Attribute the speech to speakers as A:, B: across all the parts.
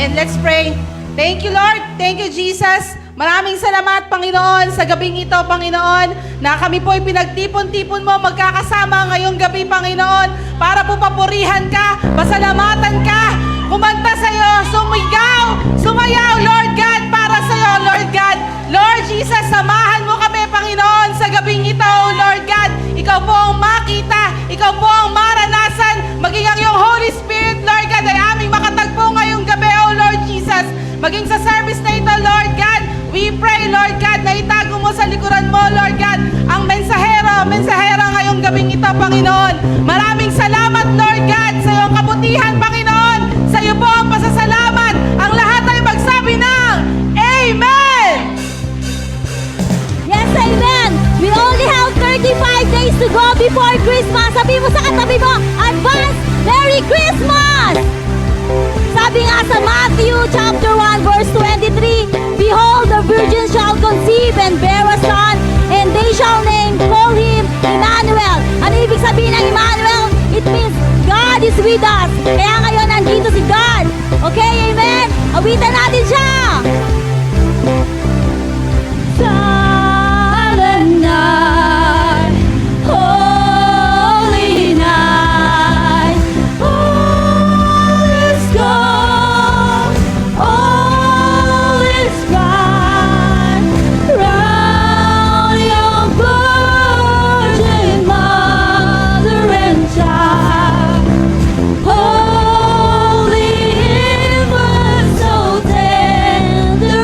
A: And let's pray. Thank you, Lord. Thank you, Jesus. Maraming salamat, Panginoon, sa gabing ito, Panginoon, na kami po ay pinagtipon-tipon mo, magkakasama ngayong gabi, Panginoon, para po papurihan ka, pasalamatan ka, kumanta sa iyo, sumayaw, Lord God, para sa iyo, Lord God. Lord Jesus, samahan mo kami, Panginoon, sa gabing ito, Lord God. Ikaw po ang makita, ikaw po ang maranasan, maging ang iyong Holy Spirit, Lord God, ay aming makatagpo ngayong gabi, O Lord Jesus. Maging sa service na ito, Lord God, we pray, Lord God, na itago mo sa likuran mo, Lord God, ang mensahera ngayong gabing ito, Panginoon. Maraming salamat, Lord God, sa iyong kabutihan, Panginoon. Sa iyo po ang pasasalamat. Ang lahat ay magsabi ng Amen!
B: Yes, amen! We only have 35 days to go before Christmas. Sabi mo sa katabi mo, advance Merry Christmas! Sabi nga sa Matthew chapter 1 verse 23, behold, the virgin shall conceive and bear a son, and they shall call him Emmanuel. Ano ibig sabihin ng Emmanuel? It means God is with us. Kaya ngayon nandito si God. Okay, amen? Awitan natin siya! Silent night, holy night, all is gone, all is bright, round your virgin mother and child, holy infant, so tender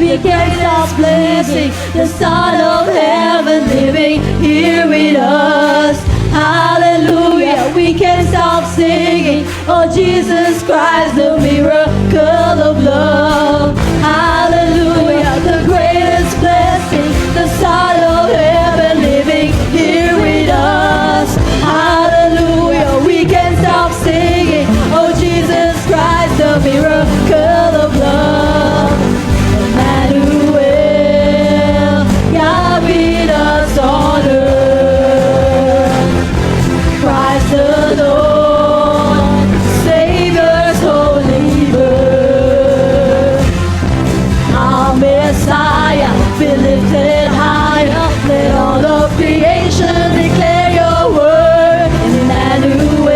B: we can't stop blessing the Son of Heaven living here with us. Hallelujah, we can't stop singing, oh Jesus Christ, the miracle of love. Hallelujah, the greatest blessing, the Son of Heaven living here with us. Hallelujah, we can't stop singing, oh Jesus Christ, the miracle of love. Emmanuel, God with us on earth. Christ the Lord, Savior's holy birth. Our Messiah, be lifted higher. Let all of creation declare your word. Emmanuel,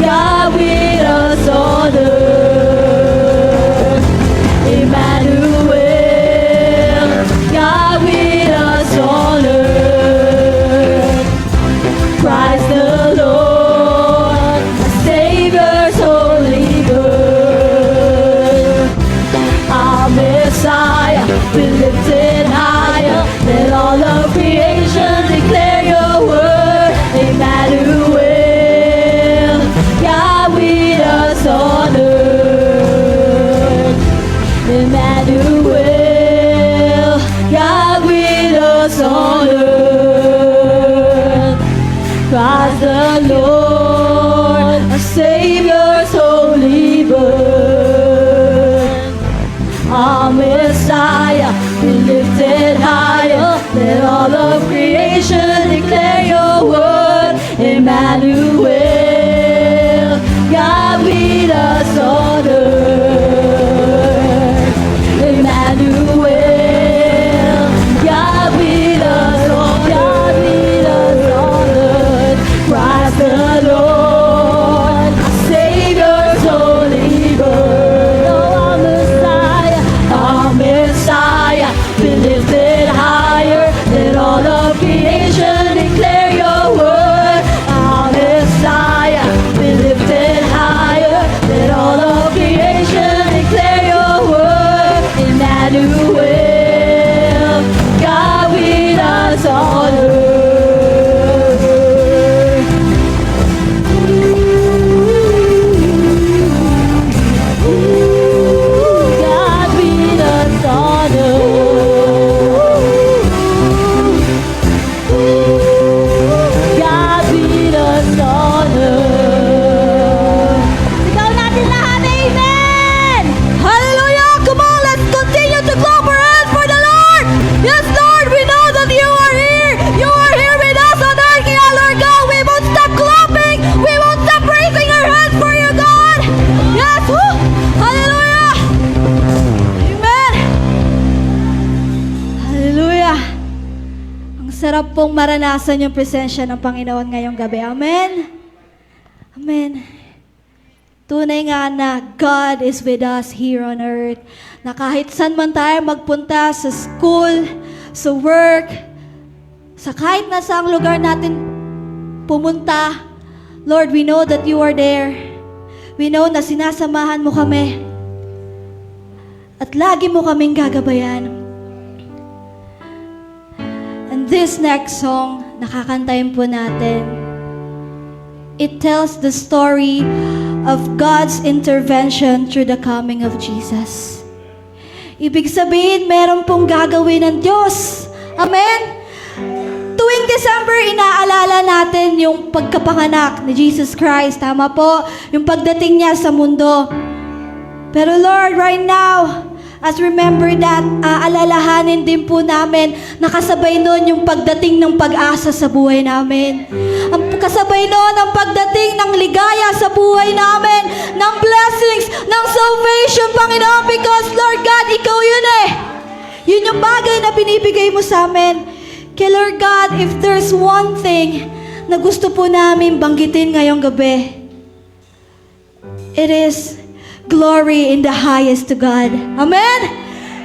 B: God with us on earth. Emmanuel, God with us on earth. Christ the Lord, Savior's holy birth. Our Messiah, be lifted higher. Let all of creation declare your word. Emmanuel, God with us on earth. Emmanuel, God with us on earth. Christ the Lord, our Savior's holy birth. Our Messiah, be lifted higher. Let all of creation declare your word. Emmanuel, God with us on earth. Emmanuel, God with us on earth. Christ the Lord, Savior's holy birth. Oh, our Messiah, be lifted higher. Let all of creation declare your word. Our Messiah, be lifted higher. Let all of creation declare your word. Emmanuel, God with us on earth. God with us on earth. God with us on earth. Sigaw natin lahat, amen! Hallelujah! Come on, let's continue to clap our hands for the Lord! Yes, Lord, we know that you are here! You are here with us on earth, kaya Lord God, we won't stop clapping! We won't stop raising our hands for you, God! Yes! Woo! Hallelujah! Amen! Hallelujah! Ang sarap pong maranasan yung presensya ng Panginoon ngayong gabi. Amen? Amen. Tunay nga na God is with us here on earth. Na kahit saan man tayo magpunta, sa school, sa work, sa kahit na saang lugar natin pumunta, Lord, we know that you are there. We know na sinasamahan mo kami. At lagi mo kaming gagabayan. And this next song, nakakantayin po natin. It tells the story of God's intervention through the coming of Jesus. Ibig sabihin, meron pong gagawin ng Diyos. Amen? Tuwing December, inaalala natin yung pagkapanganak ni Jesus Christ. Tama po? Yung pagdating niya sa mundo. Pero Lord, right now, as remember that, aalalahanin din po namin na kasabay noon yung pagdating ng pag-asa sa buhay namin. Ang kasabay noon ang pagdating ng ligaya sa buhay namin, ng blessings, ng salvation, Panginoon, because Lord God, Ikaw yun eh. Yun yung bagay na binibigay mo sa amin. Kaya Lord God, if there's one thing na gusto po namin banggitin ngayong gabi, it is glory in the highest to God. Amen?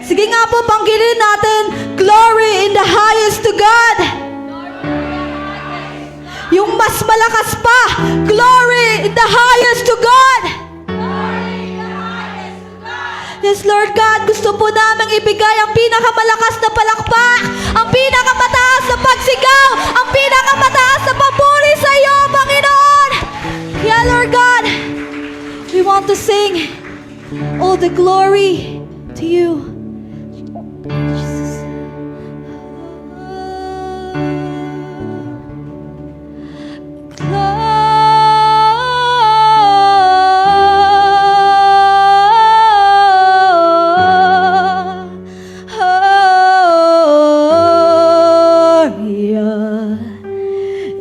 B: Sige nga po, banggitin natin, glory in the highest to God. Yung mas malakas pa, glory in the highest to God. Yes, Lord God, gusto po naming ibigay ang pinakamalakas na palakpak, ang pinakamataas na pagsigaw, ang pinakamataas na papuri sa iyo, Panginoon. Kaya Lord God, we want to sing all the glory to you. Jesus.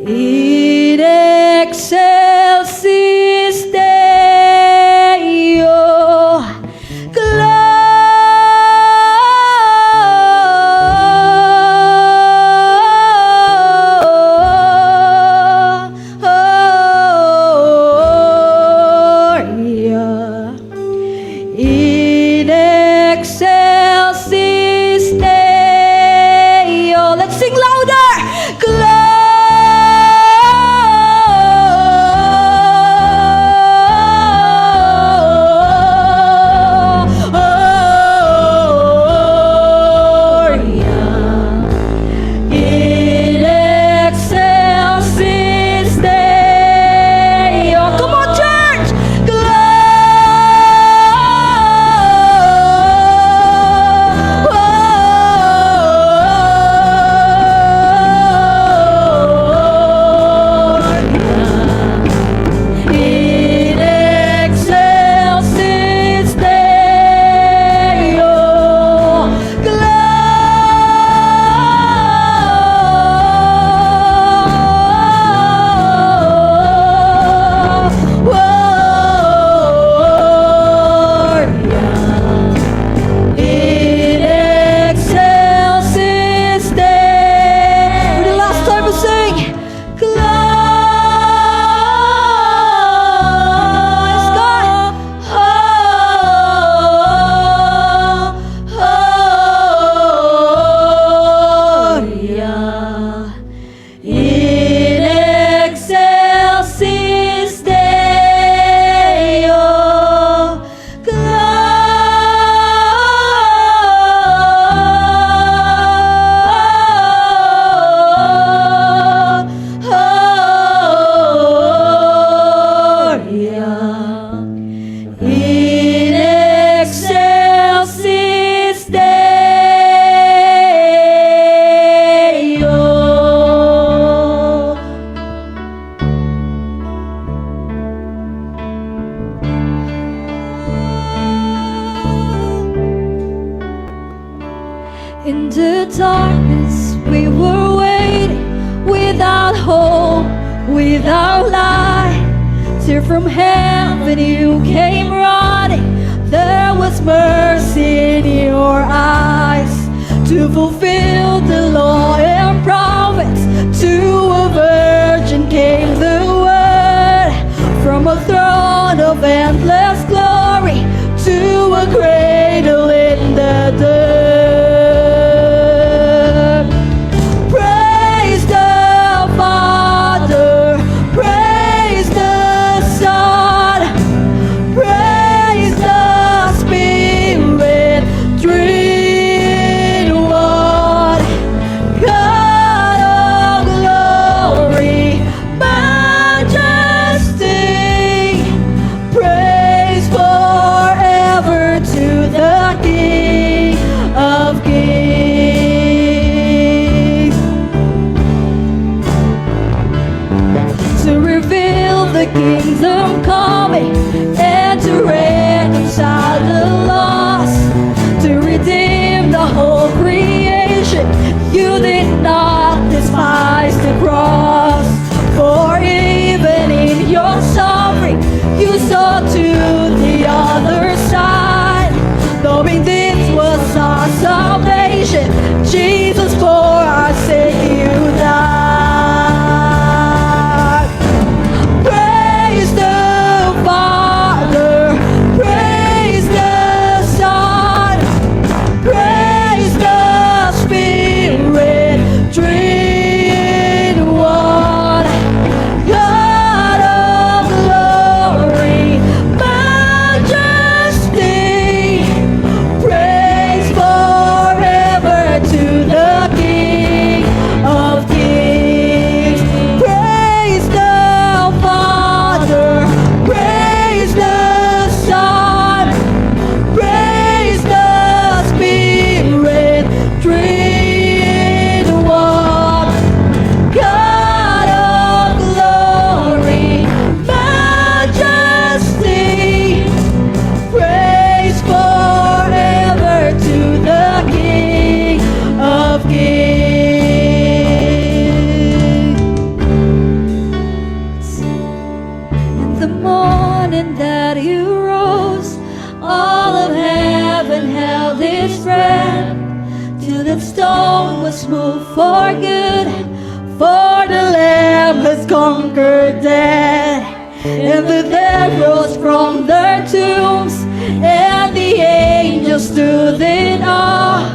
B: In excelsis Deo, Gloria. In excelsis Deo. Let's sing louder. In the darkness we were waiting, without hope, without light. Tear from heaven you came running, there was mercy in your eyes. To fulfill the law and prophets, to a virgin came the word. From a throne of endless glory, to a cradle in the dirt. Praise that stone was moved for good, for the Lamb has conquered death, and the dead rose from their tombs, and the angels stood in awe,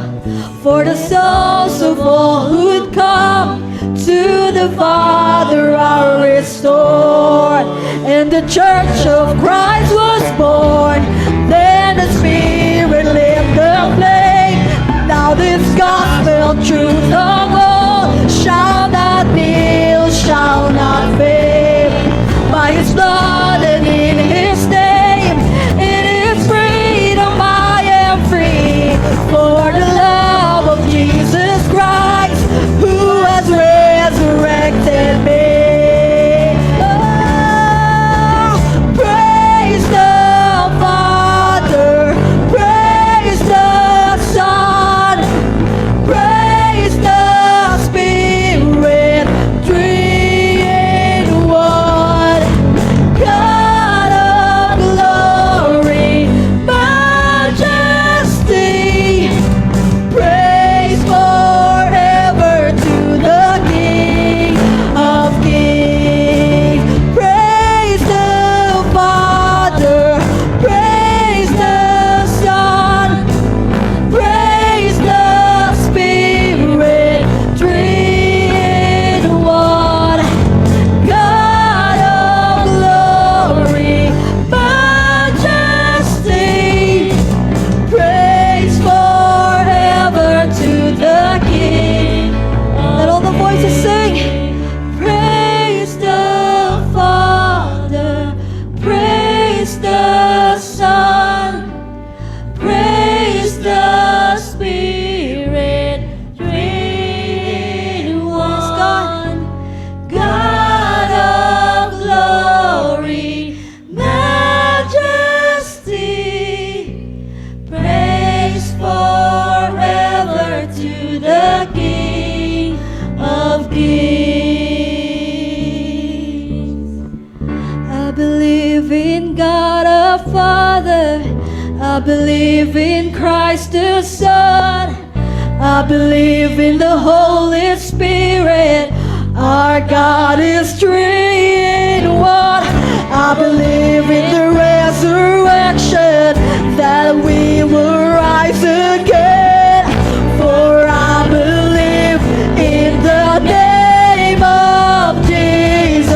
B: for the souls of all who'd come to the Father are restored, and the Church of Christ was born. Then the Spirit lit the flame. Now this gospel truth of all shall not kneel, shall not fade. By His blood and in His name, in His freedom I am free. For the love of Jesus Christ, who has resurrected me. Oh, praise the Father, praise the Son, praise the Spirit, three in one. God of glory, majesty, praise forever to the King of Kings. Praise the Father, praise the Son, praise the Spirit, three in one. God of glory, majesty, praise forever to the King. Let all the voices sing. Praise the Father, praise the Son, praise the Spirit, three in one. God of glory, majesty, praise forever to the King of Kings. I believe in God our Father, I believe in Christ the Son, I believe in the Holy Spirit, our God is three in one. I believe in the resurrection, that we will rise again. For I believe in the name of Jesus.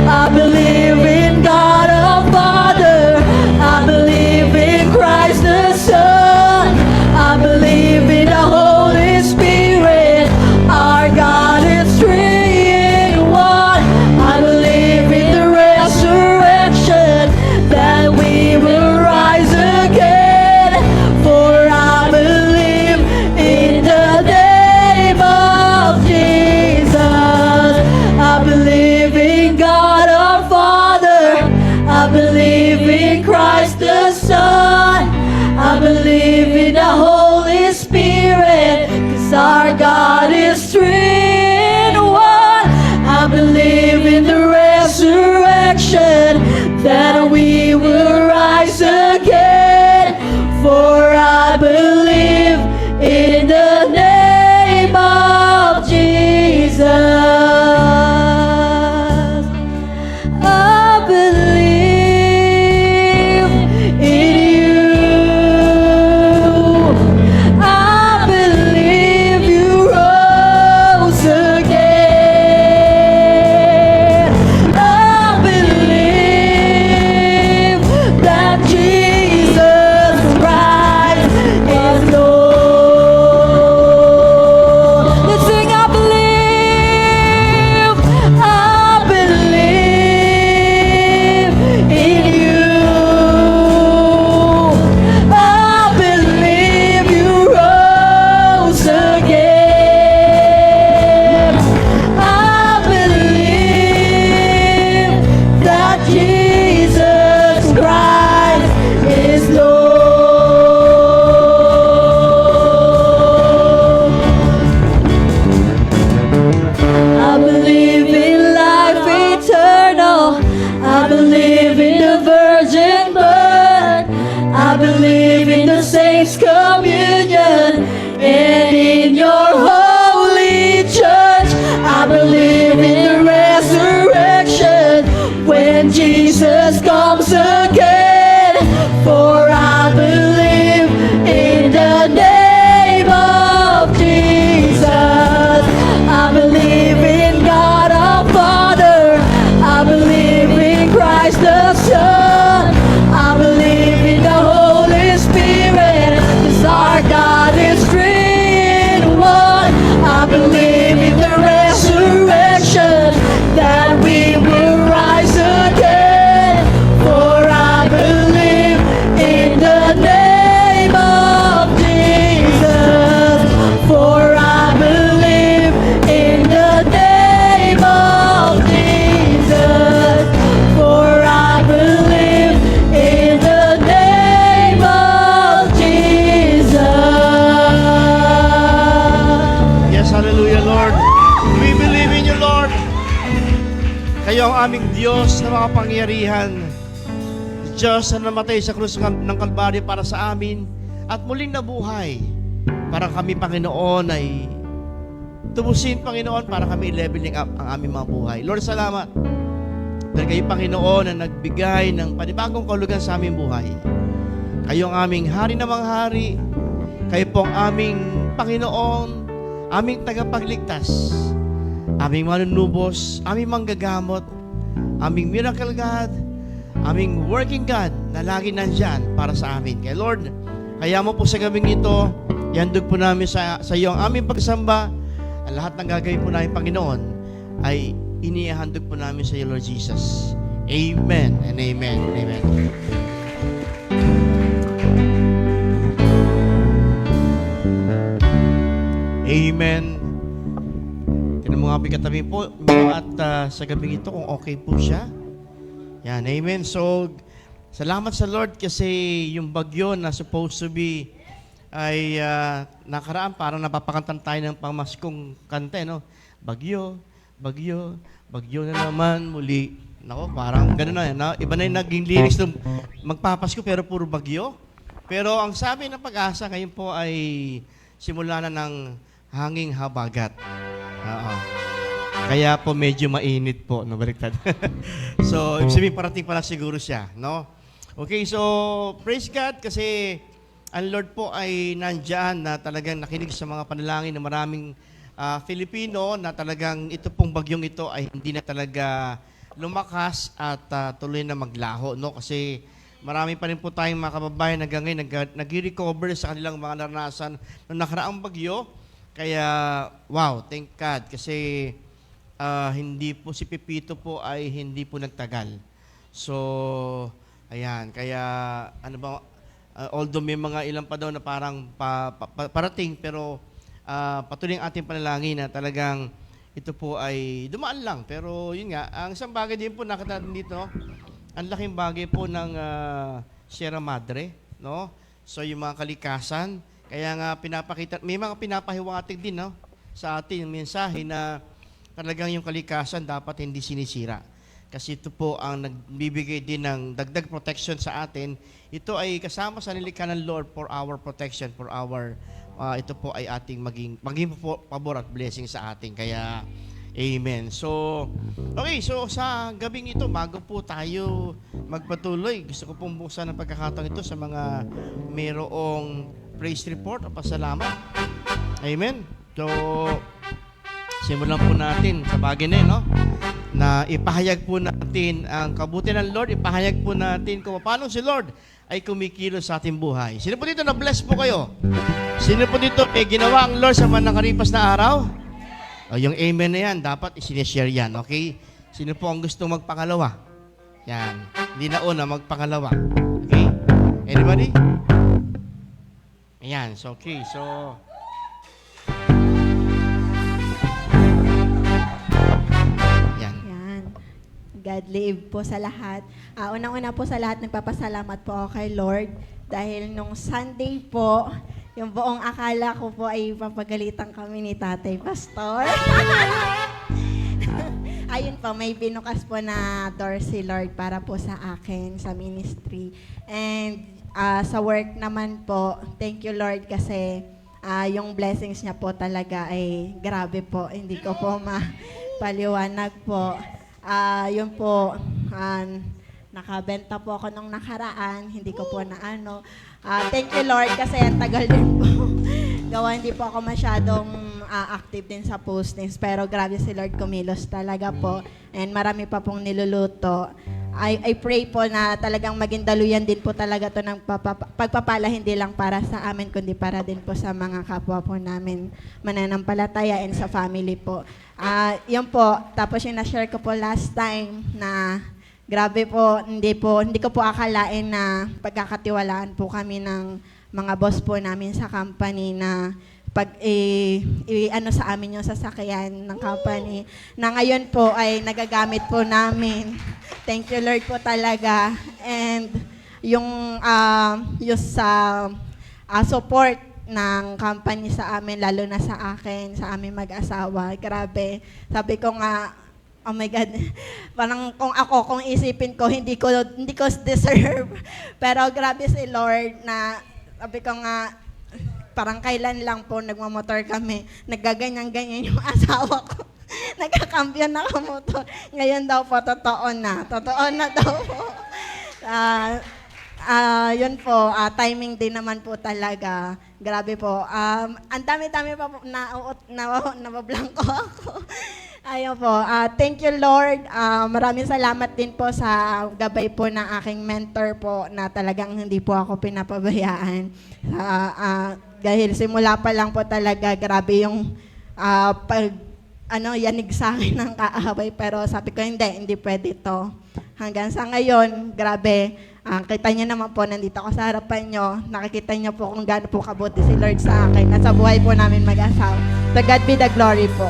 B: I believe in God our Father, I believe in Christ the Son, I believe in the Holy Spirit, our God is three in one. I believe in the resurrection, that we will rise again. For I believe in the name of Jesus. I believe in God our Father, I believe in Christ the Son, I believe in the Holy Spirit, 'cause our God is three in one. I believe in the resurrection, that we will rise again. For I believe in the name of Jesus. I believe in you. I believe you rose again. I believe that Jesus Christ is Lord. Let's sing, I believe in you. I believe you rose again. I believe that Jesus Christ is Lord. I believe in life eternal, I believe in the virgin birth, I believe in the saints' communion, And in your holy church, I believe in the resurrection when Jesus comes again. For I believe in the name of Jesus. I believe in God our Father. I believe in Christ the Son. I believe in the Holy Spirit. 'Cause our God is three in one. I believe in the resurrection, that we will rise again. For I believe in the name of Jesus. For I believe in the name of Jesus. For I believe in the name of Jesus.
C: Yes, hallelujah, Lord. We believe in you, Lord. Kayo ang aming Diyos na makapangyarihan. Diyos na namatay sa krus ng Kalbaryo para sa amin at muling nabuhay para kami, Panginoon, ay tumusin, Panginoon, para kami leveling up ang aming mga buhay. Lord, salamat. Dahil kayo, Panginoon, na nagbigay ng panibagong kahulugan sa aming buhay. Kayo ang aming hari na mga hari. Kayo po ang aming Panginoon, aming tagapagligtas, aming manunubos, aming manggagamot, aming miracle God, aming working God na lagi nandyan para sa amin. Kaya Lord, kaya mo po sa gabing ito, ihandog po namin sa iyo ang aming pagsamba. Ang lahat ng gagawin po namin, Panginoon, ay inihandog po namin sa iyo, Lord Jesus. Amen and amen and amen. Amen. Tinan mo nga katabi po at sa gabing ito kung okay po siya. Yan, amen. So, salamat sa Lord kasi yung bagyo na supposed to be ay nakaraan, parang napapakantan tayo ng pamaskong kanta, no? Bagyo, bagyo, bagyo na naman muli. Nako, parang gano'n na yan. No? Iba na yung naging lyrics ng magpapasko pero puro bagyo. Pero ang sabi ng Pag-asa ngayon po ay simula na ng hanging habagat. Oo. Kaya po medyo mainit po, no, baliktad. So, ibig sabihin parating pala siguro siya, no? Okay, so praise God kasi ang Lord po ay nandiyan na talagang nakinig sa mga panalangin ng maraming Filipino na talagang ito pong bagyong ito ay hindi na talaga lumakas at tuloy na maglaho, no? Kasi marami pa rin po tayong mga kababayan hanggang ngayon nag-recover sa kanilang mga naranasan ng nakaraang bagyo. Kaya, wow, thank God. Kasi hindi po si Pepito po ay hindi po nagtagal. So, ayan. Kaya, ano ba, although may mga ilan pa daw na parang parating, pero patuloy ang ating panalangin na talagang ito po ay dumaan lang. Pero yun nga, ang isang bagay din po nakita dito, ang laking bagay po ng Sierra Madre, no? So yung mga kalikasan, kaya nga pinapakita, may mga pinapahiwatig din, no, sa atin yung mensahe na talagang yung kalikasan dapat hindi sinisira. Kasi ito po ang nagbibigay din ng dagdag protection sa atin. Ito ay kasama sa nilikha ng Lord for our protection, for our, ito po ay ating maging pabor at blessing sa atin. Kaya, amen. So, okay. So, sa gabing ito, bago po tayo magpatuloy, gusto ko pong buksan ang pagkakataon ito sa mga mayroong praise report o pasalamat. Amen. So, simulan po natin sa bagay na yun, no? Na ipahayag po natin ang kabutihan ng Lord, ipahayag po natin kung paano si Lord ay kumikilos sa ating buhay. Sino po dito na bless po kayo? Sino po dito may ginawa ang Lord sa mga nakaripas na araw? O, yung amen na yan, dapat isineshare yan, okay? Sino po ang gusto magpangalawa? Yan. Hindi na una, magpangalawa. Okay? Anybody? Ayan, so okay. So, yan.
D: Yan. God live po sa lahat. Unang-una po sa lahat, nagpapasalamat po ako kay Lord dahil nung Sunday po, yung buong akala ko po ay papagalitan kami ni Tatay Pastor. Ayun po, may binukas po na door si Lord para po sa akin, sa ministry. And sa work naman po, thank you Lord kasi yung blessings niya po talaga ay grabe po. Hindi ko po mapaliwanag po. Yun po, nakabenta po ako nung nakaraan. Hindi ko po na ano. Thank you Lord kasi ang tagal din po. Gawa hindi po ako masyadong active din sa postings. Pero grabe si Lord kumilos talaga po. And marami pa pong niluluto. I pray po na talagang maging daluyan din po talaga to ng pagpapala hindi lang para sa amin kundi para din po sa mga kapwa po namin mananampalataya and sa family po. Yun po. Tapos yung na-share ko po last time na grabe po, hindi ko po akalain na pagkakatiwalaan po kami ng mga boss po namin sa company na pag ano sa amin yung sasakyan ng company na ngayon po ay nagagamit po namin. Thank you Lord po talaga. And yung sa support ng company sa amin, lalo na sa akin, sa aming mag-asawa, grabe. Sabi ko nga, oh my God, parang kung isipin ko, hindi ko deserve. Pero grabe si Lord na, sabi ko nga, parang kailan lang po nagmamotor kami, naggaganyan-ganyan yung asawa ko. Nagkakampiyon na kamotor. Ngayon daw po, totoo na. Totoo na daw po. Yun po, timing din naman po talaga. Grabe po. Ang dami-dami pa po, nabablanko ako. Ayun po. Thank you, Lord. Maraming salamat din po sa gabay po ng aking mentor po na talagang hindi po ako pinapabayaan. Dahil simula pa lang po talaga, grabe yung yanig sa akin ng kaaway. Pero sabi ko, hindi pwede to. Hanggang sa ngayon, grabe. Kita niyo naman po, nandito ako sa harapan niyo. Nakikita niyo po kung gaano po kabuti si Lord sa akin. Nasa buhay po namin mag-asawa. To God be the glory po.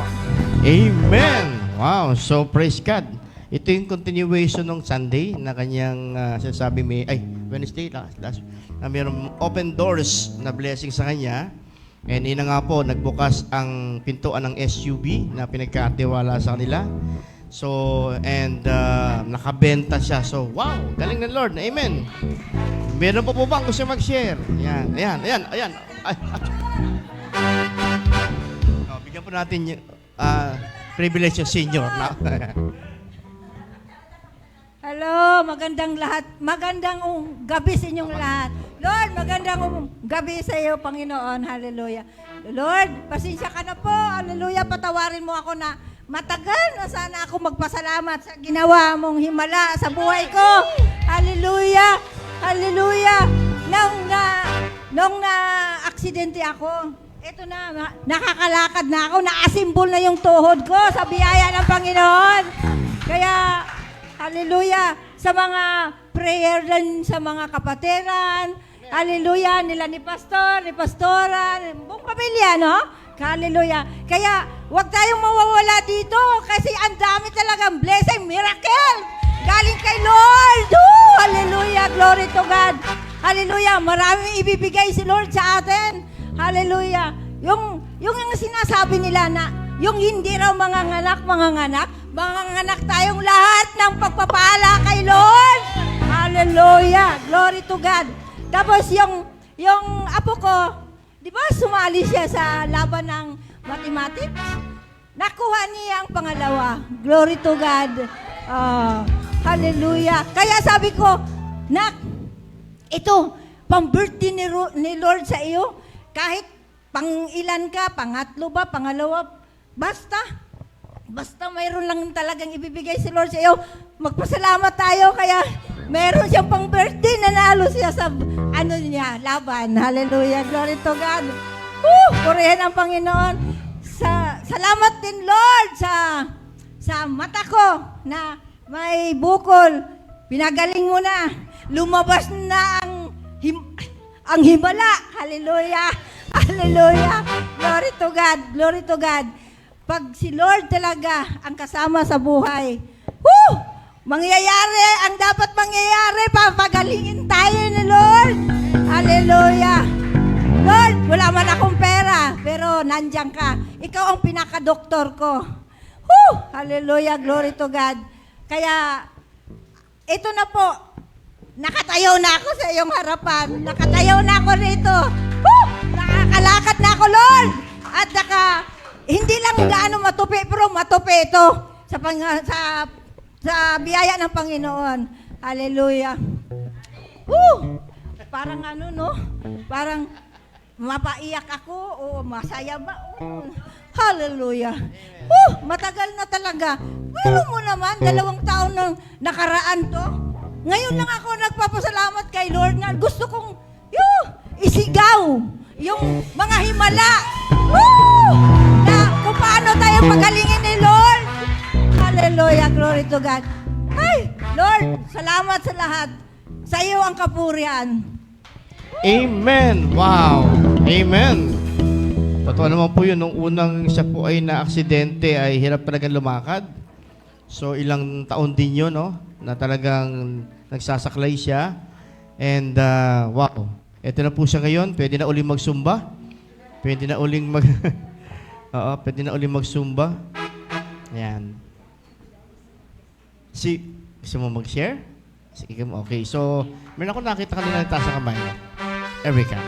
C: Amen! Wow, so praise God. Ito yung continuation ng Sunday na kanyang sinasabi Wednesday, last na mayroong open doors na blessing sa kanya. And ina nga po, nagbukas ang pintuan ng SUV na pinagkatiwala sa kanila. So, and nakabenta siya. So, wow, galing ng Lord. Amen. Meron po bang gusto mag-share? Ayan. Bigyan po natin yung privilege yung senior.
E: Hello, magandang gabi sa inyong lahat. Lord, magandang gabi sa iyo, Panginoon. Hallelujah. Lord, pasensya ka na po. Hallelujah, patawarin mo ako na matagal na sana ako magpasalamat sa ginawa mong himala sa buhay ko. Hallelujah. Hallelujah. Nung na-aksidente ako, eto na, nakakalakad na ako, naasimbol na yung tuhod ko sa biyaya ng Panginoon. Kaya, hallelujah, sa mga prayer din sa mga kapatiran, hallelujah, nila ni Pastor, ni Pastora, buong pamilya, no? Hallelujah. Kaya, huwag tayong mawawala dito kasi ang dami talagang blessing, miracle, galing kay Lord. Hallelujah, glory to God. Hallelujah, maraming ibibigay si Lord sa atin. Hallelujah. Yung sinasabi nila na, yung hindi raw manganganak, manganganak tayong lahat ng pagpapala kay Lord. Hallelujah. Glory to God. Tapos yung apo ko, di ba sumali siya sa laban ng mathematics? Nakuha niya ang pangalawa. Glory to God. Hallelujah. Kaya sabi ko, Nak, ito, pang-birthday ni Lord sa iyo, kahit pang-ilan ka, pangatlo ba, pangalawa, basta mayroon lang talagang ibibigay si Lord sa iyo. Magpasalamat tayo, kaya mayroon siyang pang-birthday, nanalo siya sa laban. Hallelujah, glory to God. Purihin ang Panginoon. Salamat din, Lord, sa mata ko na may bukol. Pinagaling mo na. Lumabas na ang himala. Hallelujah. Hallelujah. Glory to God. Glory to God. Pag si Lord talaga ang kasama sa buhay, mangyayari ang dapat mangyayari. Papagalingin tayo ni Lord. Hallelujah. Lord, wala man akong pera, pero nandiyan ka. Ikaw ang pinaka-doktor ko. Hallelujah. Glory to God. Kaya, ito na po. Nakatayo na ako sa iyong harapan. Nakatayo na ako rito. Nakakalakad Nakakalakad na ako, Lord! At hindi lang gaano matupi, pero matupi ito sa biyaya ng Panginoon. Hallelujah. Woo! Parang ano, no? Parang mapaiyak ako o masaya ba? Hallelujah. Matagal na talaga. Pero mo naman, 2 taon nang nakaraan to. Ngayon lang ako nagpapasalamat kay Lord na gusto kong isigaw yung mga himala. Woo! Na kung paano tayo pagalingin ni Lord. Hallelujah. Glory to God. Ay, Lord, salamat sa lahat. Sa iyo ang kapurihan.
C: Amen! Wow! Amen! Totoo naman po yun, nung unang siya po ay na-aksidente ay hirap talagang lumakad. So ilang taon din yun, no? Na talagang nagsasaklay siya. And wow, eto na po siya ngayon. Pwede na uling magsumba. Pwede na uling Oo, pwede na uling magsumba. Ayan. Gusto mo mag-share? Sige, okay. So, meron ako nakita kanina nagtaas sa kamay. Erica.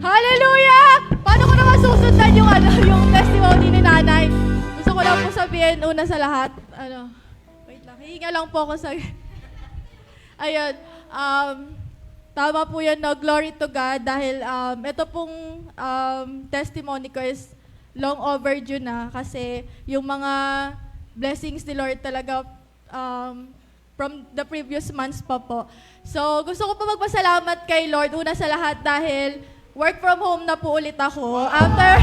F: Hallelujah! Paano ko naman susundan yung testimony ni nanay? Gusto ko lang po sabihin una sa lahat, wait lang, hihinga lang po ako sa... Ayun, tama po yan, no? Glory to God, dahil ito pong testimony ko is long overdue na kasi yung mga blessings ni Lord talaga from the previous months pa po. So, gusto ko po magpasalamat kay Lord una sa lahat dahil work from home na po ulit ako. After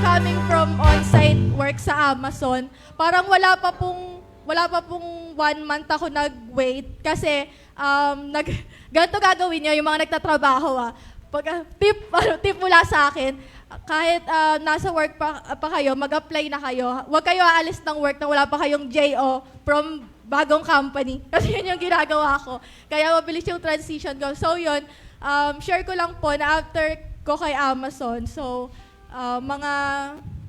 F: coming from on-site work sa Amazon, parang wala pa pong 1 month ako nag-wait kasi ganito gagawin niyo yung mga nagtatrabaho. Tip mula sa akin, kahit nasa work pa kayo, mag-apply na kayo. Huwag kayo aalis ng work na wala pa kayong JO from bagong company. Kasi yun yung ginagawa ko. Kaya mabilis yung transition ko. So yun, share ko lang po na after ko kay Amazon, so mga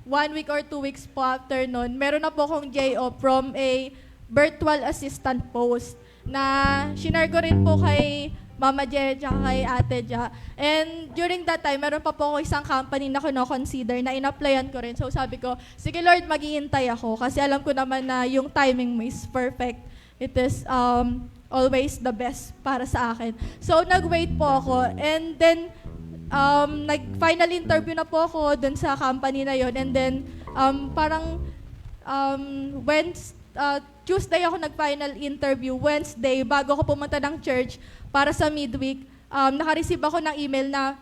F: 1 week or 2 weeks po after nun, meron na po akong JO from a virtual assistant post na shinare ko rin po kay Mama Je, tsaka kay Ate Ja. And during that time, meron pa po ako isang company na consider na in-applyan ko rin. So sabi ko, sige Lord, maghihintay ako kasi alam ko naman na yung timing mo is perfect. It is always the best para sa akin. So nag-wait po ako and then nag-final interview na po ako dun sa company na yon. And then Tuesday ako nag-final interview. Wednesday, bago ako pumunta ng church para sa midweek, naka-receive ako ng email na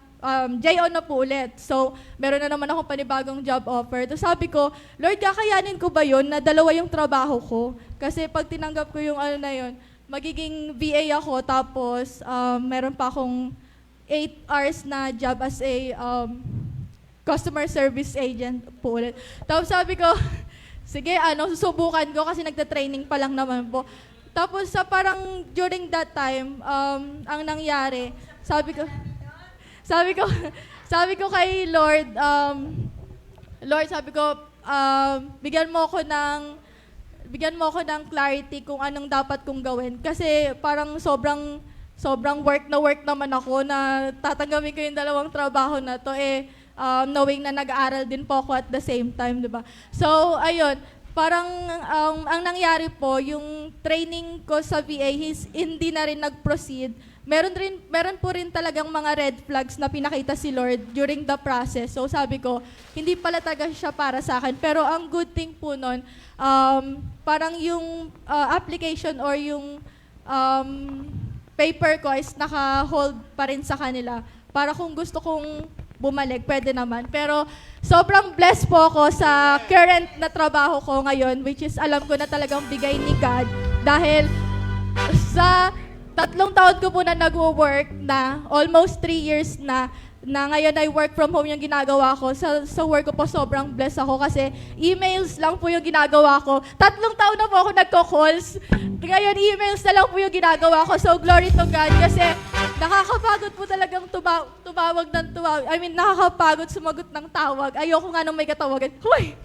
F: JO na po ulit. So, meron na naman akong panibagong job offer. So, sabi ko, Lord, kakayanin ko ba yun na 2 yung trabaho ko? Kasi pag tinanggap ko yung na yun, magiging VA ako, tapos meron pa akong 8 hours na job as a customer service agent po ulit. Tapos sabi ko, sige, susubukan ko kasi nagta-training pa lang naman po. Tapos parang during that time, ang nangyari, sabi ko kay Lord, Lord, sabi ko, bigyan mo ako ng clarity kung anong dapat kong gawin. Kasi parang sobrang work naman ako na tatanggapin ko yung 2 trabaho na to knowing na nag-aaral din po ako at the same time, di ba? So, ayun, parang ang nangyari po, yung training ko sa VA, hindi na rin nag-proceed. Meron po rin talagang mga red flags na pinakita si Lord during the process. So, sabi ko, hindi pala talaga siya para sa akin. Pero ang good thing po nun, parang yung application or yung paper ko is naka-hold pa rin sa kanila. Para kung gusto kong bumalik, pwede naman. Pero sobrang blessed po ako sa current na trabaho ko ngayon, which is alam ko na talagang bigay ni God. Dahil sa 3 taon ko po na nag-work na, almost 3 years na ngayon ay work from home yung ginagawa ko. Sa work ko po sobrang blessed ako kasi emails lang po yung ginagawa ko. 3 taon na po ako nagko-calls. Ngayon emails na lang po yung ginagawa ko. So glory to God kasi nakakapagod po talagang tumawag ng tumawag. I mean, nakakapagod sumagot ng tawag. Ayoko nga nang may katawagan. Hoy!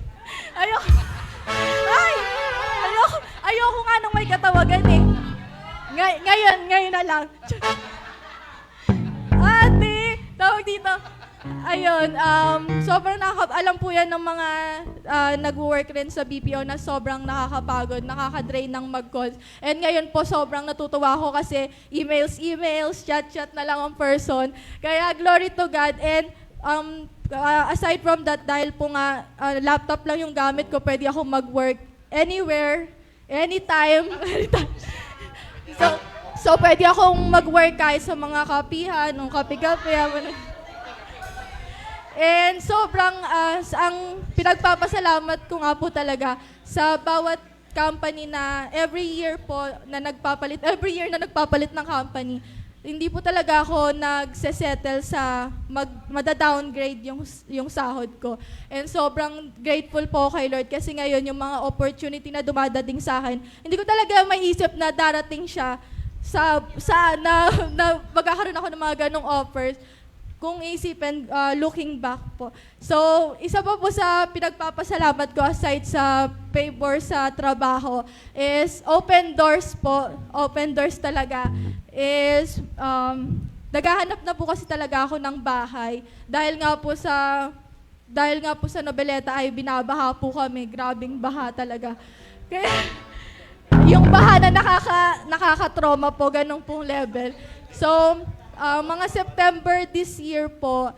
F: Ayoko nga nang may katawagan Ngayon na lang. Ate, tawag dito. Ayun, sobrang alam po yan ng mga nag-work rin sa BPO na sobrang nakakapagod, nakaka-drain ng mag-calls. And ngayon po sobrang natutuwa ako kasi emails, chat na lang ang person. Kaya glory to God. And aside from that, dahil po nga laptop lang yung gamit ko, pwede ako mag-work anywhere, anytime. So pwede akong mag-work kahit sa mga kapihan, ng kape-kape. And sobrang ang pinagpapasalamat ko nga po talaga sa bawat company na every year na nagpapalit ng company. Hindi po talaga ako nagsesettle sa mada-downgrade yung sahod ko. And sobrang grateful po kay Lord kasi ngayon yung mga opportunity na dumadating sa akin, hindi ko talaga maiisip na darating siya na magkakaroon ako ng mga ganong offers. Kung isipin, looking back po. So, isa pa po sa pinagpapasalamat ko aside sa favor sa trabaho is open doors po. Open doors talaga is naghahanap na po kasi talaga ako ng bahay. Dahil nga po sa Nobeleta ay binabaha po kami. Grabing baha talaga. Kaya, yung baha na nakaka-trauma po, ganun pong level. So, mga September this year po,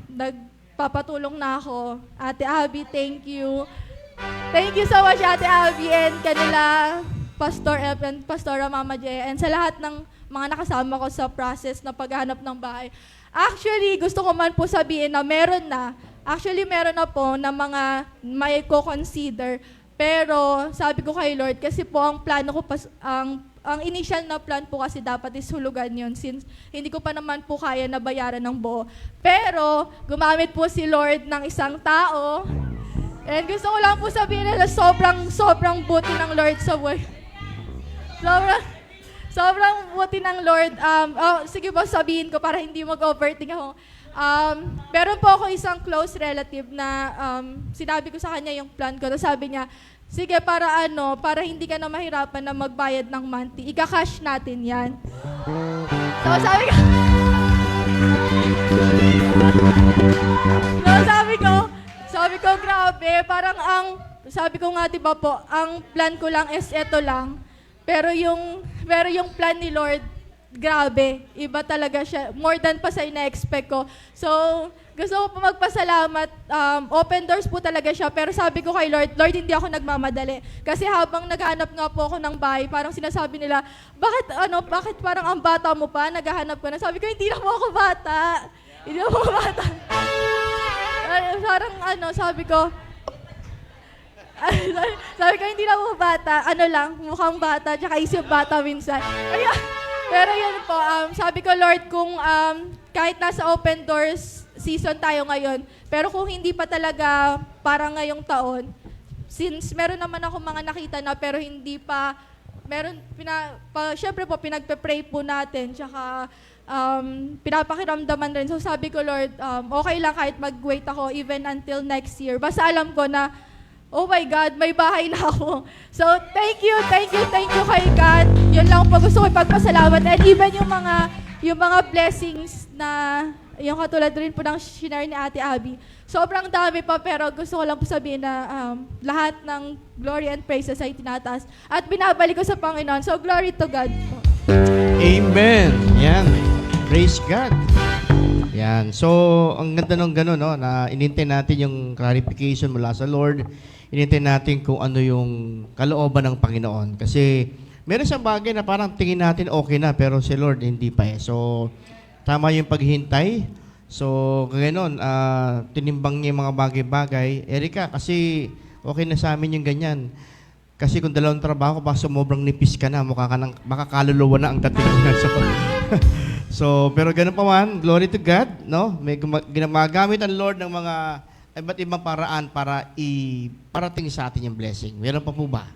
F: nagpapatulong na ako. Ate Abby, thank you. Thank you so much, Ate Abby, and kanila, Pastor F and Pastora Mama J, and sa lahat ng mga nakasama ko sa process na paghahanap ng bahay. Actually, gusto ko man po sabihin na meron na po na mga may co-consider. Pero sabi ko kay Lord, kasi po ang plano ko, ang initial na plan po kasi dapat is hulugan yun since hindi ko pa naman po kaya na bayaran ng buo. Pero gumamit po si Lord ng isang tao. And gusto ko lang po sabihin na sobrang buti ng Lord sa buhay. Sobrang buti ng Lord. Sige po, sabihin ko para hindi mag-overthink ako. Meron po ako isang close relative na sinabi ko sa kanya yung plan ko. Tapos sabi niya, sige, para hindi ka na mahirapan na magbayad ng monthly, ika-cash natin yan. So sabi ko, grabe, sabi ko nga, diba po, ang plan ko lang is eto lang. Pero yung plan ni Lord, grabe, iba talaga siya. More than pa sa ina-expect ko. So, gusto ko po magpasalamat. Open doors po talaga siya. Pero sabi ko kay Lord, hindi ako nagmamadali. Kasi habang naghahanap nga po ako ng bahay, parang sinasabi nila, bakit parang ang bata mo pa, naghahanap ko na. Sabi ko, hindi na po ako bata. Hindi na po ako bata. Sabi ko, hindi na po bata. Mukhang bata, tsaka isip bata minsan. Pero yun po, sabi ko, Lord, kung kahit nasa open doors season tayo ngayon, pero kung hindi pa talaga para ngayong taon, since meron naman ako mga nakita na pero hindi pa, syempre po, pinagpe-pray po natin, tsaka pinapakiramdaman rin. So sabi ko, Lord, okay lang kahit mag-wait ako even until next year. Basta alam ko na, oh my God, may bahay na ako. So, thank you kay God. Yun lang po gusto ko ipagpasalamat. And even yung mga blessings na, yung katulad rin po ng shinare ni Ate Abby, sobrang dami pa, pero gusto ko lang po sabihin na lahat ng glory and praises ay tinataas. At binabalik ko sa Panginoon. So, glory to God po.
C: Amen. Yan. Praise God. Yan. So, ang ganda ng gano'n, no, na inintay natin yung clarification mula sa Lord. Inintay natin kung ano yung kalooban ng Panginoon. Kasi meron siyang bagay na parang tingin natin okay na, pero si Lord hindi pa eh. So, tama yung paghihintay. So, gano'n, tinimbang niya yung mga bagay-bagay. Erika, kasi okay na sa amin yung ganyan. Kasi kung dalawang trabaho, baka sumobrang nipis ka na, baka kaluluwa na ang dating mo na. So, pero gano'n pa man, glory to God, no? May ginagamit ang Lord ng mga iba't ibang paraan para iparating sa atin yung blessing. Meron pa po ba?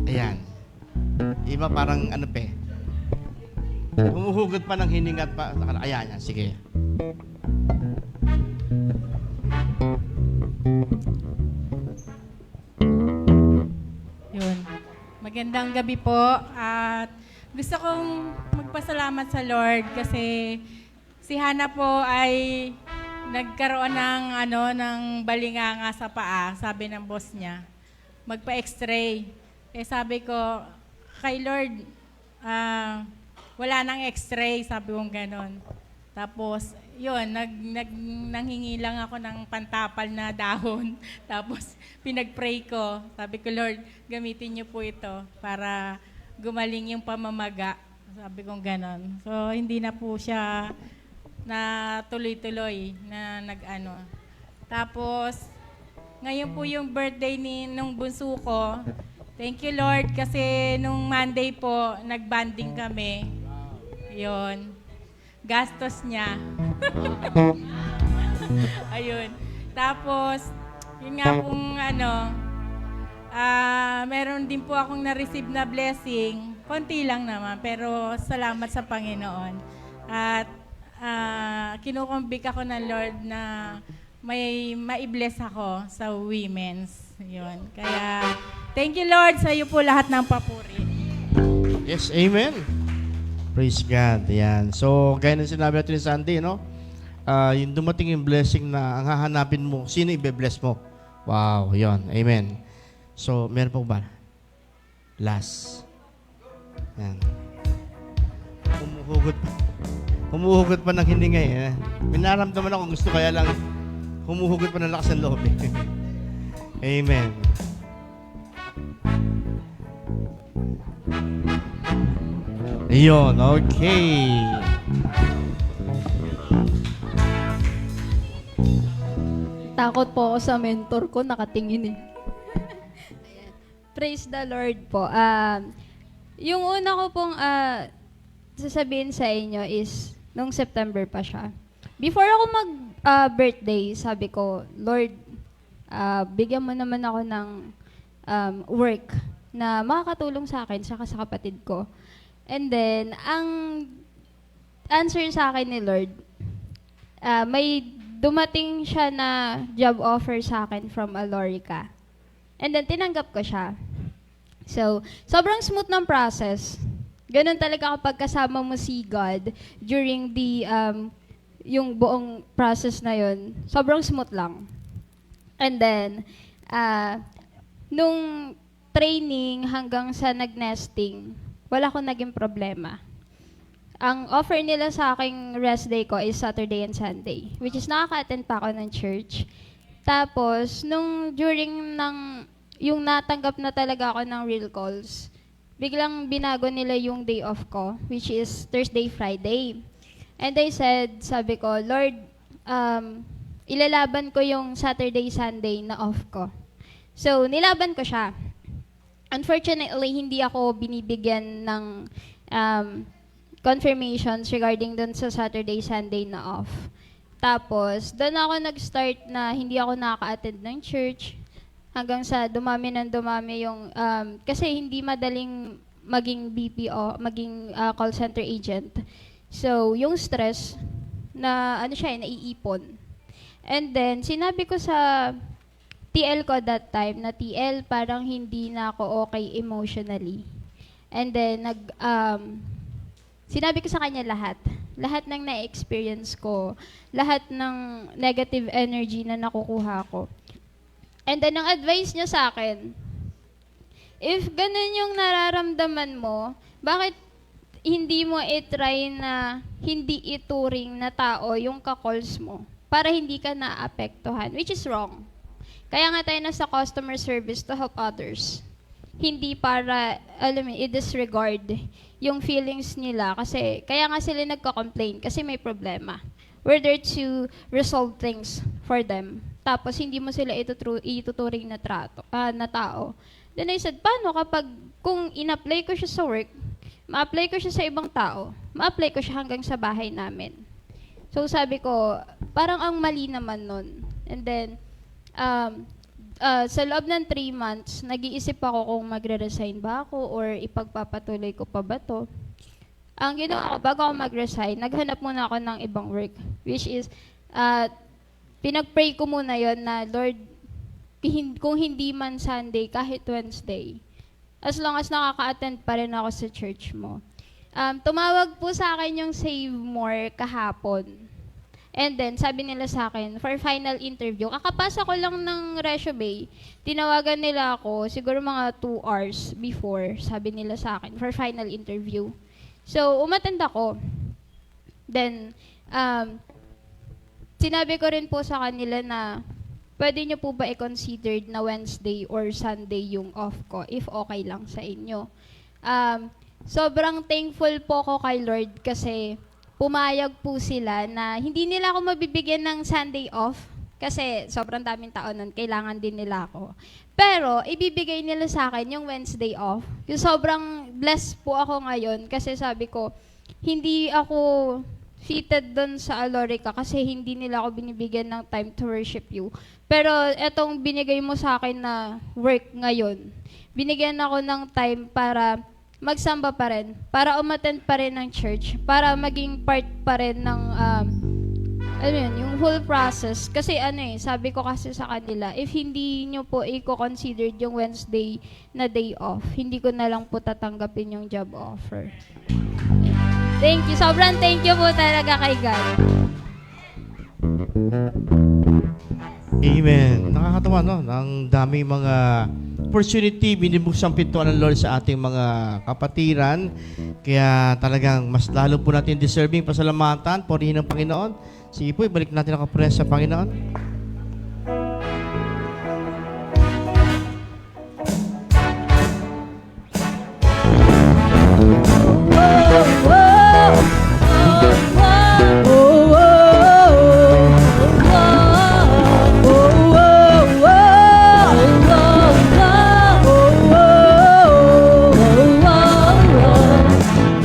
C: Ayan. Iba parang humuhugot pa ng hininga at pa. Ayan, sige.
G: Magandang gabi po at gusto kong magpasalamat sa Lord kasi si Hana po ay nagkaroon ng balinganga sa paa, sabi ng boss niya. Magpa-x-ray. Sabi ko, kay Lord, wala nang x-ray, sabi kong ganon. Tapos, yun, nanghingi lang ako ng pantapal na dahon. Tapos, pinag-pray ko. Sabi ko, Lord, gamitin niyo po ito para gumaling yung pamamaga. Sabi kong ganon. So, hindi na po siya na tuloy-tuloy na nag-ano. Tapos, ngayon po yung birthday nung bunso ko. Thank you, Lord, kasi nung Monday po, nag-banding kami. Yun. Gastos niya. Ayun. Tapos, yun nga pong meron din po akong na-receive na blessing. Konti lang naman, pero salamat sa Panginoon. At kinukumbik ako ng Lord na may ma-bless ako sa women's. Yun. Kaya, thank you, Lord, sa iyo po lahat ng papuri.
C: Yes, amen. Praise God. Yan. So, gaya ng sinabi natin ni Sunday, no? Yung dumating yung blessing na ang hahanapin mo, sino i-bless mo? Wow, yon. Amen. So, meron po ba? Last. Yan. Humuhugot pa ng hininga eh. Minaramdaman ako gusto kaya lang humuhugot pa ng lakas ng loob. Amen. Ayun, okay.
H: Takot po ako sa mentor ko, nakatingin eh. Ayan. Praise the Lord po. Yung una ko pong sasabihin sa inyo is, nung September pa siya. Before ako mag-birthday, sabi ko, Lord, bigyan mo naman ako ng work na makakatulong sa akin, saka sa kapatid ko. And then, ang answer sa akin ni Lord, may dumating siya na job offer sa akin from Alorica. And then, tinanggap ko siya. So, sobrang smooth ng process. Ganun talaga kapag kasama mo si God during the, yung buong process na yun. Sobrang smooth lang. And then, nung training hanggang sa nag-nesting, wala akong naging problema. Ang offer nila sa aking rest day ko is Saturday and Sunday, which is nakaka-attend pa ako ng church. Tapos, nung during yung natanggap na talaga ako ng real calls, biglang binago nila yung day off ko, which is Thursday, Friday. And I said, sabi ko, Lord, ilalaban ko yung Saturday, Sunday na off ko. So, nilaban ko siya. Unfortunately, hindi ako binibigyan ng confirmations regarding dun sa Saturday, Sunday na off. Tapos, doon ako nag-start na hindi ako nakaka-attend ng church hanggang sa dumami yung, kasi hindi madaling maging BPO, maging call center agent. So, yung stress na, naiipon. And then, sinabi ko sa TL ko that time na TL parang hindi na ako okay emotionally. And then sinabi ko sa kanya lahat ng na-experience ko, lahat ng negative energy na nakukuha ko. And then ang advice niya sa akin, if ganun yung nararamdaman mo, bakit hindi mo i-try na hindi ituring na tao yung ka-calls mo para hindi ka naapektuhan, which is wrong. Kaya nga tayo nasa customer service to help others. Hindi para, i-disregard yung feelings nila. Kasi, kaya nga sila nagka-complain kasi may problema. We're there to resolve things for them. Tapos, hindi mo sila ituturing na tao. Then I said, paano kapag, kung in-apply ko siya sa work, ma-apply ko siya sa ibang tao, ma-apply ko siya hanggang sa bahay namin. So, sabi ko, parang ang mali naman nun. And then, sa loob ng 3 months, nag-iisip ako kung magre-resign ba ako or ipagpapatuloy ko pa ba to. Ang ginawa ko, bago ako mag-resign, naghanap muna ako ng ibang work. Which is, pinag-pray ko muna yon na, Lord, kung hindi man Sunday, kahit Wednesday, as long as nakaka-attend pa rin ako sa church mo. Tumawag po sa akin yung Save More kahapon. And then, sabi nila sa akin, for final interview, kakapasa ko lang ng resume, tinawagan nila ako, siguro mga 2 hours before, sabi nila sa akin, for final interview. So, umattend ako. Then, sinabi ko rin po sa kanila na, pwede nyo po ba i-consider na Wednesday or Sunday yung off ko, if okay lang sa inyo. Sobrang thankful po ako kay Lord kasi pumayag po sila na hindi nila ako mabibigyan ng Sunday off kasi sobrang daming taon nun, kailangan din nila ako. Pero, ibibigay nila sa akin yung Wednesday off. Yung sobrang blessed po ako ngayon kasi sabi ko, hindi ako fitted doon sa Alorica kasi hindi nila ako binibigyan ng time to worship you. Pero, etong binigay mo sa akin na work ngayon, binigyan ako ng time para magsamba pa rin, para umattend pa rin ng church, para maging part pa rin ng, yung whole process. Kasi sabi ko kasi sa kanila, if hindi nyo po i-consider yung Wednesday na day off, hindi ko na lang po tatanggapin yung job offer. Thank you. Sobrang thank you po talaga kay God.
C: Amen. Nakakatawa, no? Ang daming mga opportunity, binibuksang pintuan ng Lord sa ating mga kapatiran. Kaya talagang mas lalo po natin deserving pasalamatan, purihin ng Panginoon. Sige po, ibalik natin ang kapres sa Panginoon.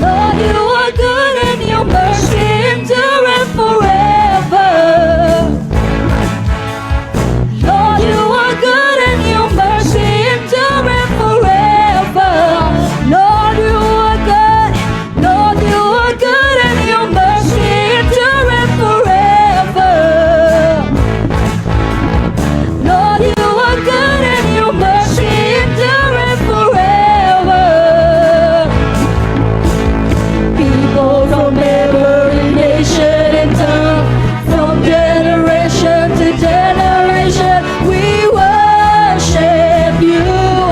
B: Lord, you are good and your mercy endureth forever. Lord, you are good and your mercy endureth forever. Lord, you are good. Lord, you are good and your mercy endureth forever. Lord, you are good and your mercy endureth forever. People from every nation and tongue, from generation to generation, we worship you.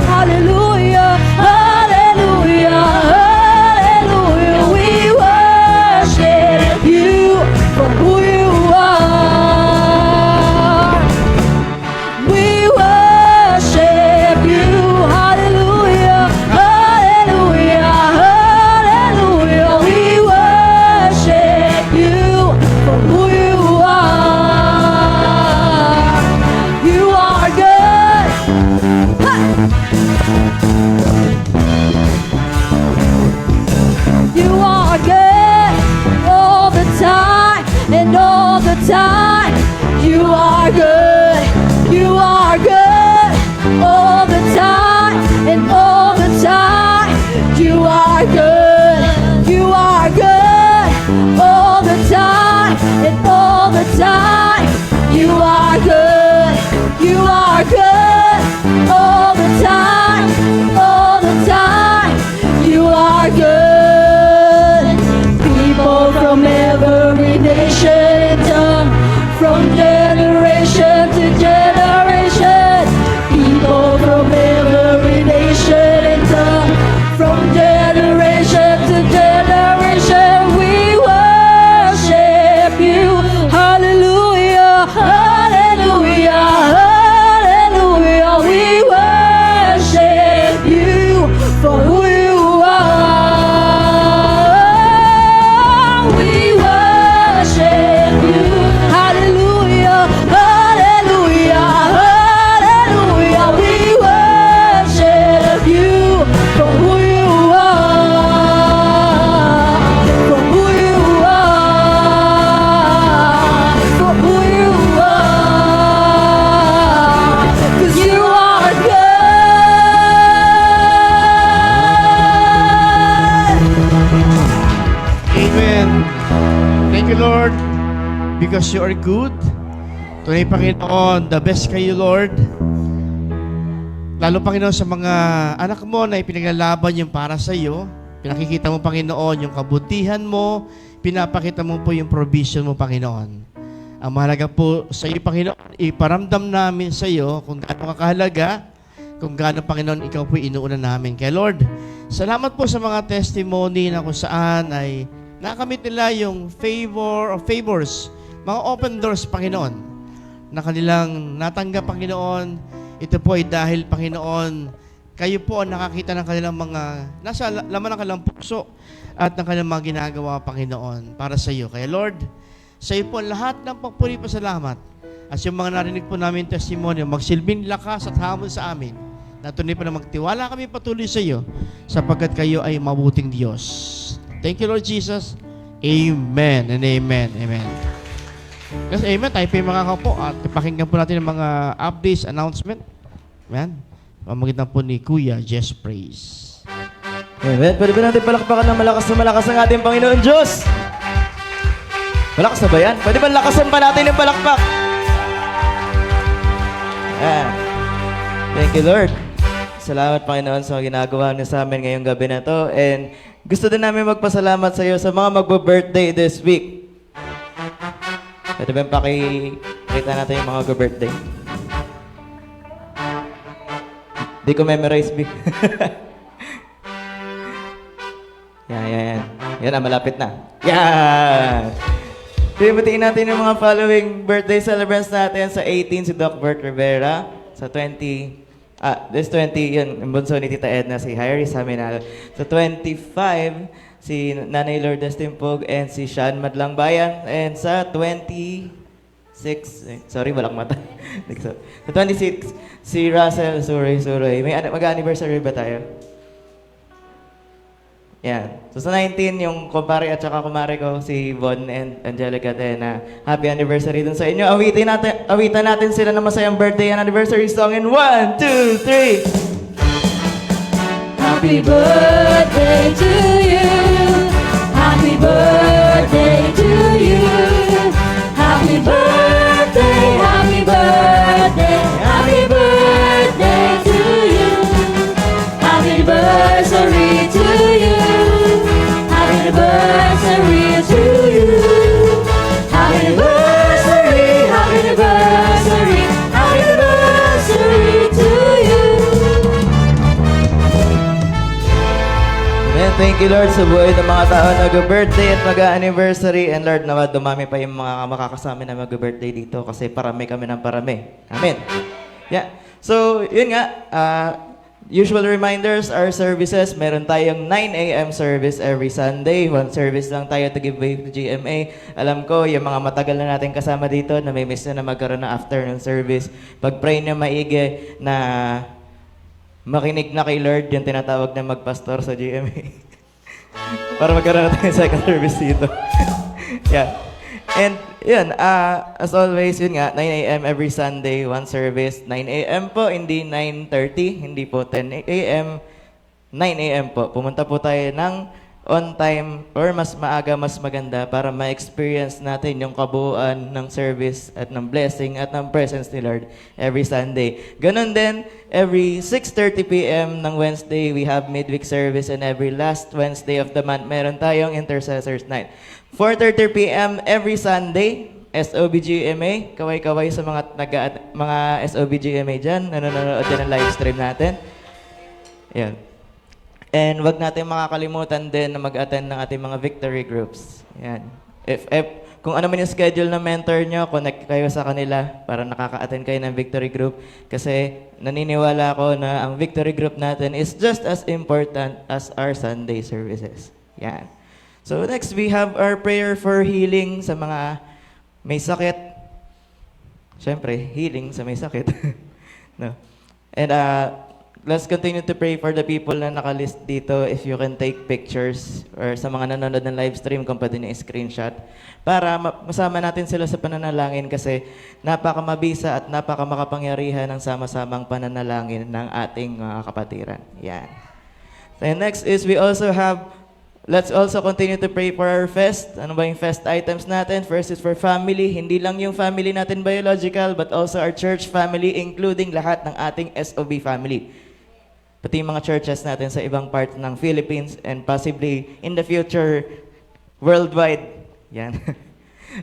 B: Hallelujah, hallelujah, hallelujah. We worship you for who you are. We worship you. Hallelujah, hallelujah, hallelujah. We worship you for who you are. You are good. Ha! You are good all the time and all the time. You are good. You are good all the time and all the time. You are good. You are good all the time and all the time. You are good. You are good all the time, all the time. You are good. People from every nation and tongue, from generation to generation. People from every nation and tongue, from generation to generation. We worship you. Hallelujah, hallelujah, hallelujah. We worship you for who you are. We worship you. Hallelujah, hallelujah, hallelujah. We worship you for who you are. For who you are. For who you are. 'Cause you are good.
C: Amen. Thank you, Lord, because you are good. Tunay, Panginoon, the best kayo, Lord. lalo Panginoon sa mga anak mo na ipinaglalaban yung para sa iyo, pinakikita mo Panginoon yung kabutihan mo, pinapakita mo po yung provision mo Panginoon. Ang mahalaga po sa iyo Panginoon, iparamdam namin sa iyo kung gaano kakahalaga, kung gaano Panginoon ikaw po inuuna namin. Kaya Lord, salamat po sa mga testimony na kung saan ay nakamit nila yung favors, mga open doors Panginoon, na kanilang natanggap Panginoon. Ito po ay dahil Panginoon, kayo po ang nakakita ng kanilang mga, nasa laman ng kanilang puso at ng kanilang mga ginagawa Panginoon para sa iyo. Kaya Lord, sa iyo po ang lahat ng pagpuri pasalamat. At yung mga narinig po namin testimony, magsilbing lakas at hamon sa amin. Natunay pa na magtiwala kami patuloy sa iyo sapagkat kayo ay mabuting Diyos. Thank you, Lord Jesus. Amen and amen. Amen. Yes, amen. Tayo po yung mga kapo at pakinggan po natin ang mga updates, announcement. Amen. Pamagitan po ni Kuya Jess Praise.
I: Amen. Pwede ba natin palakpakan ng malakas na malakas ang ating Panginoon Diyos? Malakas na ba yan? Pwede ba lakasan pa natin yung palakpak? Ayan. Thank you, Lord. Salamat, Panginoon, sa ginagawa niyo sa amin ngayong gabi na to. And gusto din namin magpasalamat sa iyo sa mga magbo-birthday this week. Pwede ba pakikita natin yung mga mag-birthday? Di ko memorize, Vic. Yan. Yan, malapit na. Yan! Batiin natin yung mga following birthday celebrants natin. Sa 18, si Doc Bert Rivera. Sa 20, this 20, yun, yung bunso ni Tita Edna, si Hyrie Saminal. Sa 25, si Nanay Lourdes Timpog and si Sean Madlang Bayan. And sa 26, sorry, walang mata. Sa 26, si Russell Suroy. May mag-anniversary ba tayo? Yan. So sa 19, yung kumpare at saka kumare ko, si Von and Angelica Tena. Happy anniversary dun sa inyo. Awitan natin sila ng masayang birthday and anniversary song in 1, 2, 3.
B: Happy birthday to you. Happy birthday to you. Happy birthday, happy birthday, happy birthday to you. Happy anniversary to you. Happy anniversary to you. Happy anniversary, happy anniversary, happy anniversary to you.
I: And thank you, Lord, sa buhay ng mga tao na mag-birthday at mag-anniversary. And Lord, nawa dumami pa yung mga makakasama na mag-birthday dito kasi parami kami ng parami. Amen. Yeah. So, yun nga. Usual reminders, our services, meron tayong 9 a.m. service every Sunday. One service lang tayo to give way to GMA. Alam ko, yung mga matagal na natin kasama dito, na may miss na magkaroon ng afternoon service. Pag-pray na maigi na makinig na kay Lord, yung tinatawag na magpastor sa GMA. Para magkaroon natin yung second service dito. Yeah. And yun, as always, yun nga, 9 a.m. every Sunday, one service. 9 a.m. po, hindi 9:30, hindi po 10 a.m., 9 a.m. po. Pumunta po tayo ng on time or mas maaga, mas maganda para ma-experience natin yung kabuuan ng service at ng blessing at ng presence ni Lord every Sunday. Ganon din, every 6:30 p.m. ng Wednesday, we have midweek service, and every last Wednesday of the month, meron tayong Intercessors Night. 4:30 p.m. every Sunday, SOBGMA. Kaway-kaway sa mga SOBGMA dyan, nanonood dyan ng live stream natin. Ayan. And wag natin makakalimutan din na mag-attend ng ating mga victory groups. Ayan. If kung ano man yung schedule ng mentor nyo, connect kayo sa kanila para nakaka-attend kayo ng victory group. Kasi naniniwala ako na ang victory group natin is just as important as our Sunday services. Yan. So next, we have our prayer for healing sa mga may sakit. Siyempre, healing sa may sakit. No. And let's continue to pray for the people na nakalist dito. If you can take pictures, or sa mga nanonood ng live stream, kung pwede niyo screenshot, para masama natin sila sa pananalangin kasi napakamabisa at napakamakapangyarihan ng sama-samang pananalangin ng ating mga kapatiran. Yan. And next is we also have let's also continue to pray for our fest. Ano ba yung fest items natin? First is for family. Hindi lang yung family natin biological, but also our church family, including lahat ng ating SOB family. Pati yung mga churches natin sa ibang part ng Philippines and possibly in the future, worldwide. Yan.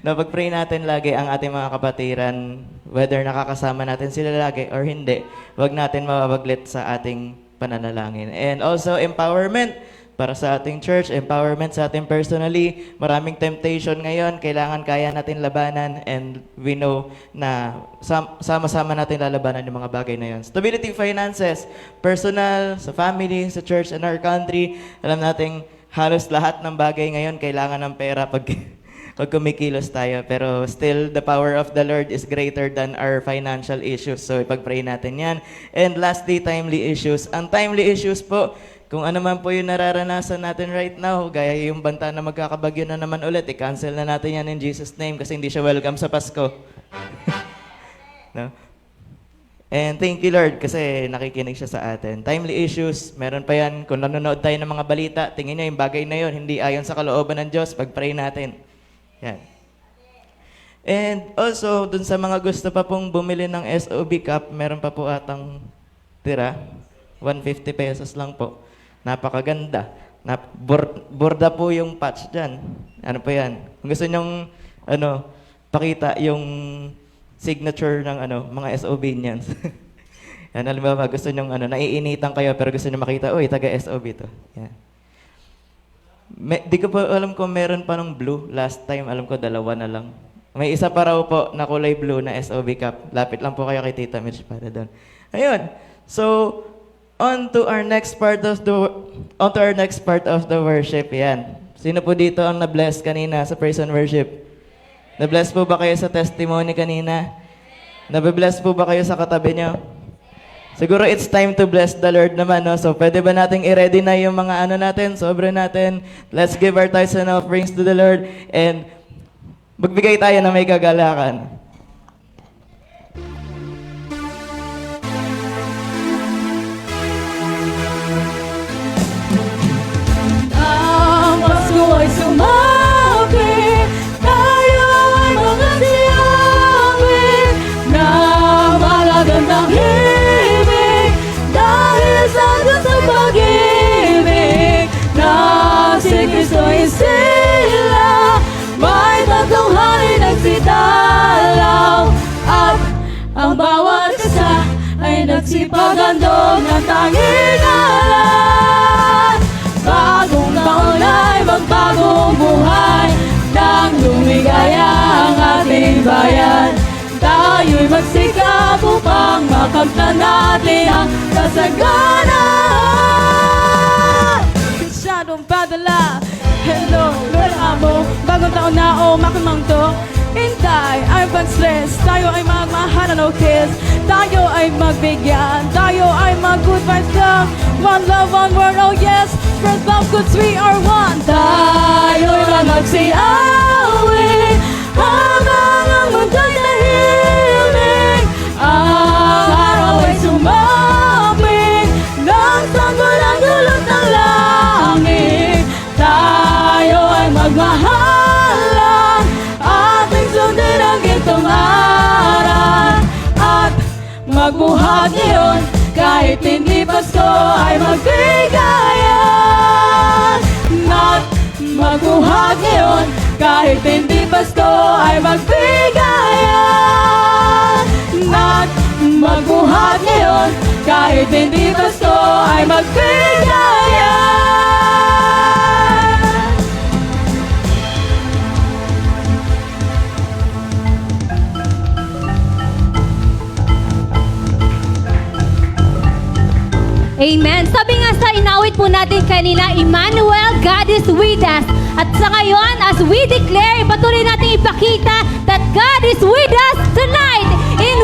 I: Napag-pray natin lagi ang ating mga kapatiran, whether nakakasama natin sila lagi or hindi, wag natin mababaglit sa ating pananalangin. And also, empowerment para sa ating church, empowerment sa ating personally. Maraming temptation ngayon, kailangan kaya natin labanan, and we know na sama-sama natin lalabanan yung mga bagay na yun. Stability finances, personal, sa family, sa church, and our country. Alam nating halos lahat ng bagay ngayon kailangan ng pera pag kumikilos tayo. Pero still, the power of the Lord is greater than our financial issues. So, ipag-pray natin yan. And lastly, timely issues. Ang timely issues po, kung ano man po yung nararanasan natin right now, gaya yung banta na magkakabagyo na naman ulit, i-cancel na natin yan in Jesus' name kasi hindi siya welcome sa Pasko. No? And thank you, Lord, kasi nakikinig siya sa atin. Timely issues, meron pa yan. Kung nanonood tayo ng mga balita, tingin nyo yung bagay na yun, hindi ayon sa kalooban ng Diyos, pag-pray natin. Yan. And also, dun sa mga gusto pa pong bumili ng SOB cup, meron pa po atang tira. 150 pesos lang po. Napakaganda. Borda po yung patch dyan. Ano po yan? Kung gusto nyong pakita yung signature ng mga SOB niyan. Yan, alam mo ba, gusto nyong naiinitan kayo pero gusto nyo makita, uy, taga-SOB to. Yan. Di ko po alam kung meron pa ng blue. Last time, alam ko, 2 na lang. May isa pa raw po na kulay blue na SOB cup. Lapit lang po kayo kay Tita Mitch para doon. Ayun. So, on to our next part of the worship. Yan. Sino po dito ang na-bless kanina sa praise and worship? Na-bless po ba kayo sa testimony kanina? Na-bless po ba kayo sa katabi nyo? Siguro it's time to bless the Lord naman, no? So, pwede ba nating i-ready na yung mga natin, sobre natin? Let's give our tithes and offerings to the Lord and magbigay tayo na may kagalakan.
B: Pasko ay sumapit, tayo ay mga siyawin na malagandang himig dahil sa Diyos ay pag-ibig na si Kristo ay sila. May tatlong hari nagsidalaw at ang bawat isa ay nagsipagandog ng tanging alam. Bagong taon ay magbagong buhay nang lumigaya ang ating bayan. Tayo'y magsikap upang makamtan natin ang kasaganahan. Masyadong padala, hello, Lord Amo, bagong taon na umakimang to. Hintay ay pag-stress, tayo ay magmahal no kiss. Tayo ay magbigyan, tayo ay mag-good vibes lang. One love, one word, oh yes, spread love, goods, we are one. Tayo'y magsiawin habang ang mundo'y tahimik. Ang araw ay sumapit ng sanggol ang dulot ng langit. Tayo ay magmahalan, ating sundin ang gintong aral at magbuhat ngayon kahit hindi Pasko ay magbigayan. At magbuhat ngayon kahit hindi Pasko ay magbigayan. At magbuhat ngayon kahit hindi Pasko ay magbigayan. Amen. Sabi nga sa inawit po natin kanina, Emmanuel, God is with us. At sa ngayon, as we declare, patuloy natin ipakita that God is with us tonight. In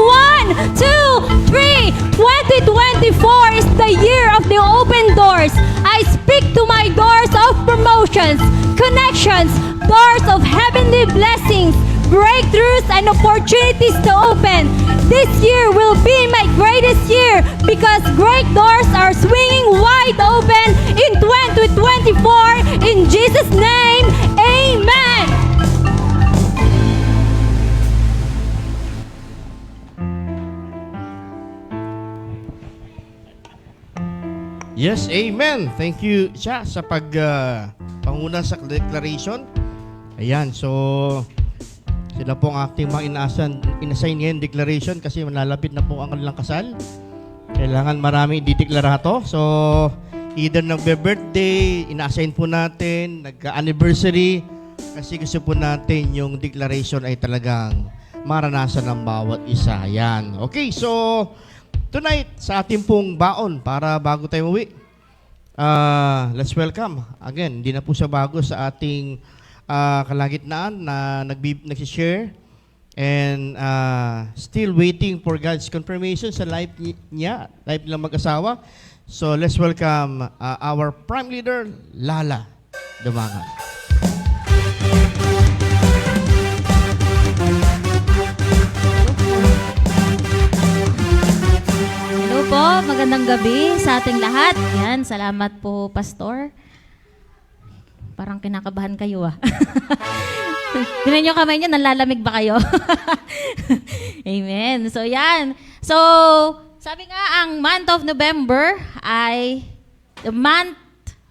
B: 1, 2, 3, 2024 is the year of the open doors. I speak to my doors of promotions, connections, doors of heavenly blessings, breakthroughs and opportunities to open. This year will be my greatest year because great doors are swinging wide open in 2024. 2024. In Jesus' name, Amen!
C: Yes, amen. Thank you siya sa panguna sa declaration. Ayan, so sila po ang ating mga inassign ngayon declaration kasi malalapit na po ang kanilang kasal. Kailangan marami idideklara to. So, either nagbe-birthday, ina-assign po natin, nagka-anniversary, kasi gusto po natin yung declaration ay talagang maranasan ng bawat isa. Ayan. Okay, so tonight, sa ating pong baon, para bago tayo uwi, let's welcome. Again, hindi na po siya bago sa ating kalagitnaan na nagsishare and still waiting for God's confirmation sa life niya, life nilang mag-asawa. So, let's welcome our prime leader, Lala Dumangan.
B: Hello po, magandang gabi sa ating lahat. Yan, salamat po, Pastor. Parang kinakabahan kayo ah. Tingnan nyo kamay nyo, nalalamig ba kayo? Amen. So yan. So, sabi nga, ang month of November ay the month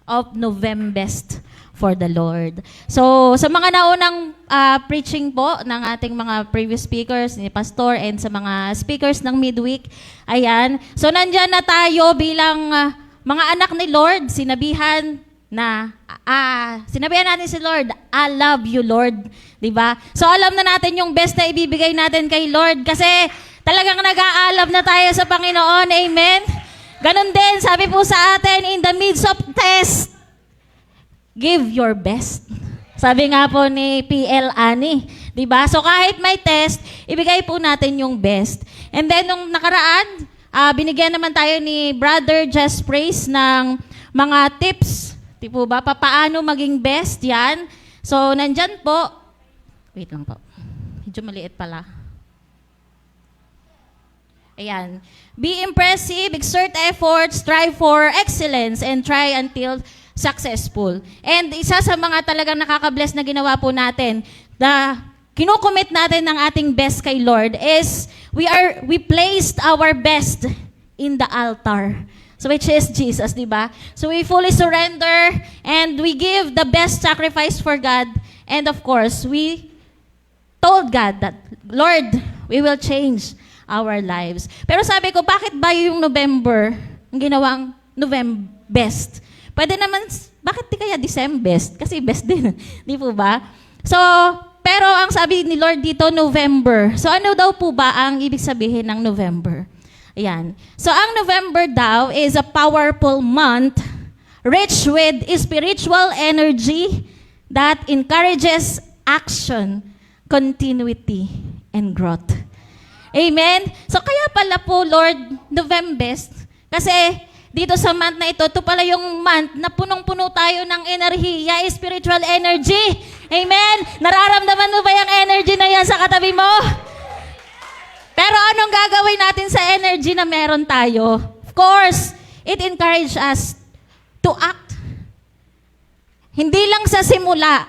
B: of Novembest for the Lord. So, sa mga naunang preaching po ng ating mga previous speakers, ni Pastor, and sa mga speakers ng midweek, ayan. So, nandyan na tayo bilang mga anak ni Lord, sinabihan natin si Lord, I love you, Lord. Diba? So, alam na natin yung best na ibibigay natin kay Lord kasi talagang nag-aalab na tayo sa Panginoon. Amen? Ganon din, sabi po sa atin, in the midst of test, give your best. Sabi nga po ni P.L. Ani. Diba? So, kahit may test, ibigay po natin yung best. And then, nung nakaraan, binigyan naman tayo ni Brother Just Praise ng mga tips. Di po ba? Paano maging best yan? So, nandyan po. Wait lang po. Medyo maliit pala. Ayan. Be impressive, exert effort, strive for excellence, and try until successful. And isa sa mga talagang nakaka-bless na ginawa po natin, na kinukommit natin ng ating best kay Lord is we placed our best in the altar. So which is Jesus, di ba? So we fully surrender and we give the best sacrifice for God. And of course, we told God that, Lord, we will change our lives. Pero sabi ko, bakit ba yung November, ang ginawang Novembest? Pwede naman, bakit di kaya Decembest? Kasi best din, di po ba? So, pero ang sabi ni Lord dito, November. So ano daw po ba ang ibig sabihin ng November? Ayan. So, ang November daw is a powerful month rich with spiritual energy that encourages action, continuity, and growth. Amen? So, kaya pala po, Lord, Novembest, kasi dito sa month na ito pala yung month na punong-puno tayo ng enerhiya, spiritual energy. Amen? Nararamdaman mo ba yung energy na yan sa katabi mo? Pero anong gagawin natin sa energy na meron tayo? Of course, it encourages us to act. Hindi lang sa simula.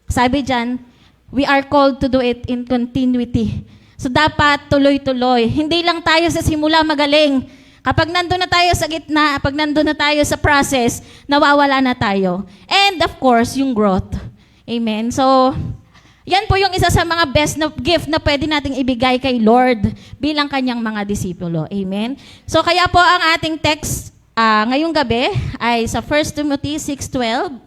B: Sabi dyan, we are called to do it in continuity. So dapat tuloy-tuloy. Hindi lang tayo sa simula magaling. Kapag nandun na tayo sa gitna, pag nandun na tayo sa process, nawawala na tayo. And of course, yung growth. Amen? So, yan po yung isa sa mga best na gift na pwede nating ibigay kay Lord bilang kanyang mga disipulo. Amen? So kaya po ang ating text ngayong gabi ay sa 1 Timothy 6:12.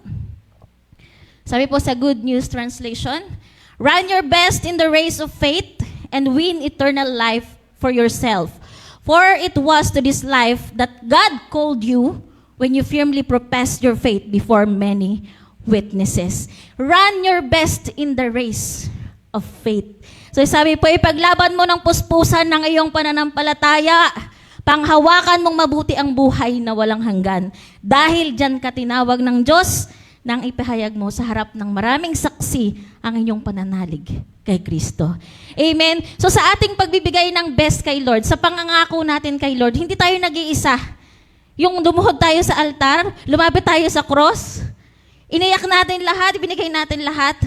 B: Sabi po sa Good News Translation, run your best in the race of faith and win eternal life for yourself. For it was to this life that God called you when you firmly professed your faith before many witnesses. Run your best in the race of faith. So sabi po, ipaglaban mo ng puspusan ng iyong pananampalataya. Panghawakan mong mabuti ang buhay na walang hanggan. Dahil dyan ka tinawag ng Diyos nang ipahayag mo sa harap ng maraming saksi ang inyong pananalig kay Kristo. Amen? So sa ating pagbibigay ng best kay Lord, sa pangangako natin kay Lord, hindi tayo nag-iisa. Yung lumuhod tayo sa altar, lumapit tayo sa cross, iniyak natin lahat, ibinigay natin lahat.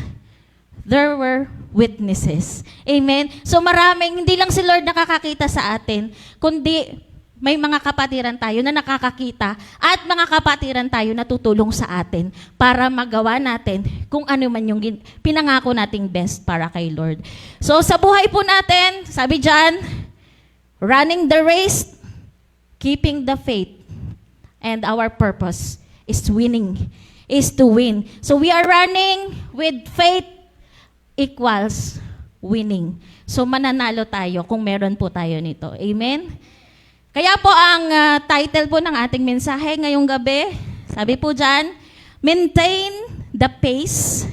B: There were witnesses. Amen? So maraming, hindi lang si Lord nakakakita sa atin, kundi may mga kapatiran tayo na nakakakita at mga kapatiran tayo na tutulong sa atin para magawa natin kung ano man yung pinangako nating best para kay Lord. So sa buhay po natin, sabi dyan, running the race, keeping the faith, and our purpose is winning, is to win. So we are running with faith equals winning. So mananalo tayo kung meron po tayo nito. Amen? Kaya po ang title po ng ating mensahe ngayong gabi, sabi po dyan, maintain the pace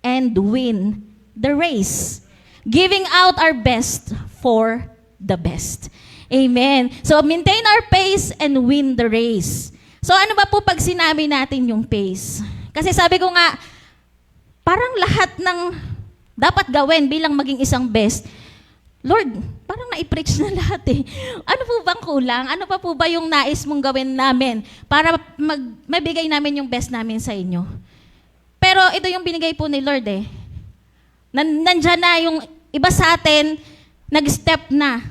B: and win the race. Giving out our best for the best. Amen. So maintain our pace and win the race. So ano ba po pag sinabi natin yung pace? Kasi sabi ko nga, parang lahat ng dapat gawin bilang maging isang best, Lord, parang na-preach na lahat eh. Ano po bang kulang? Ano pa po ba yung nais mong gawin namin para mabigay namin yung best namin sa inyo? Pero ito yung binigay po ni Lord eh. Nandyan na yung iba sa atin, nag-step na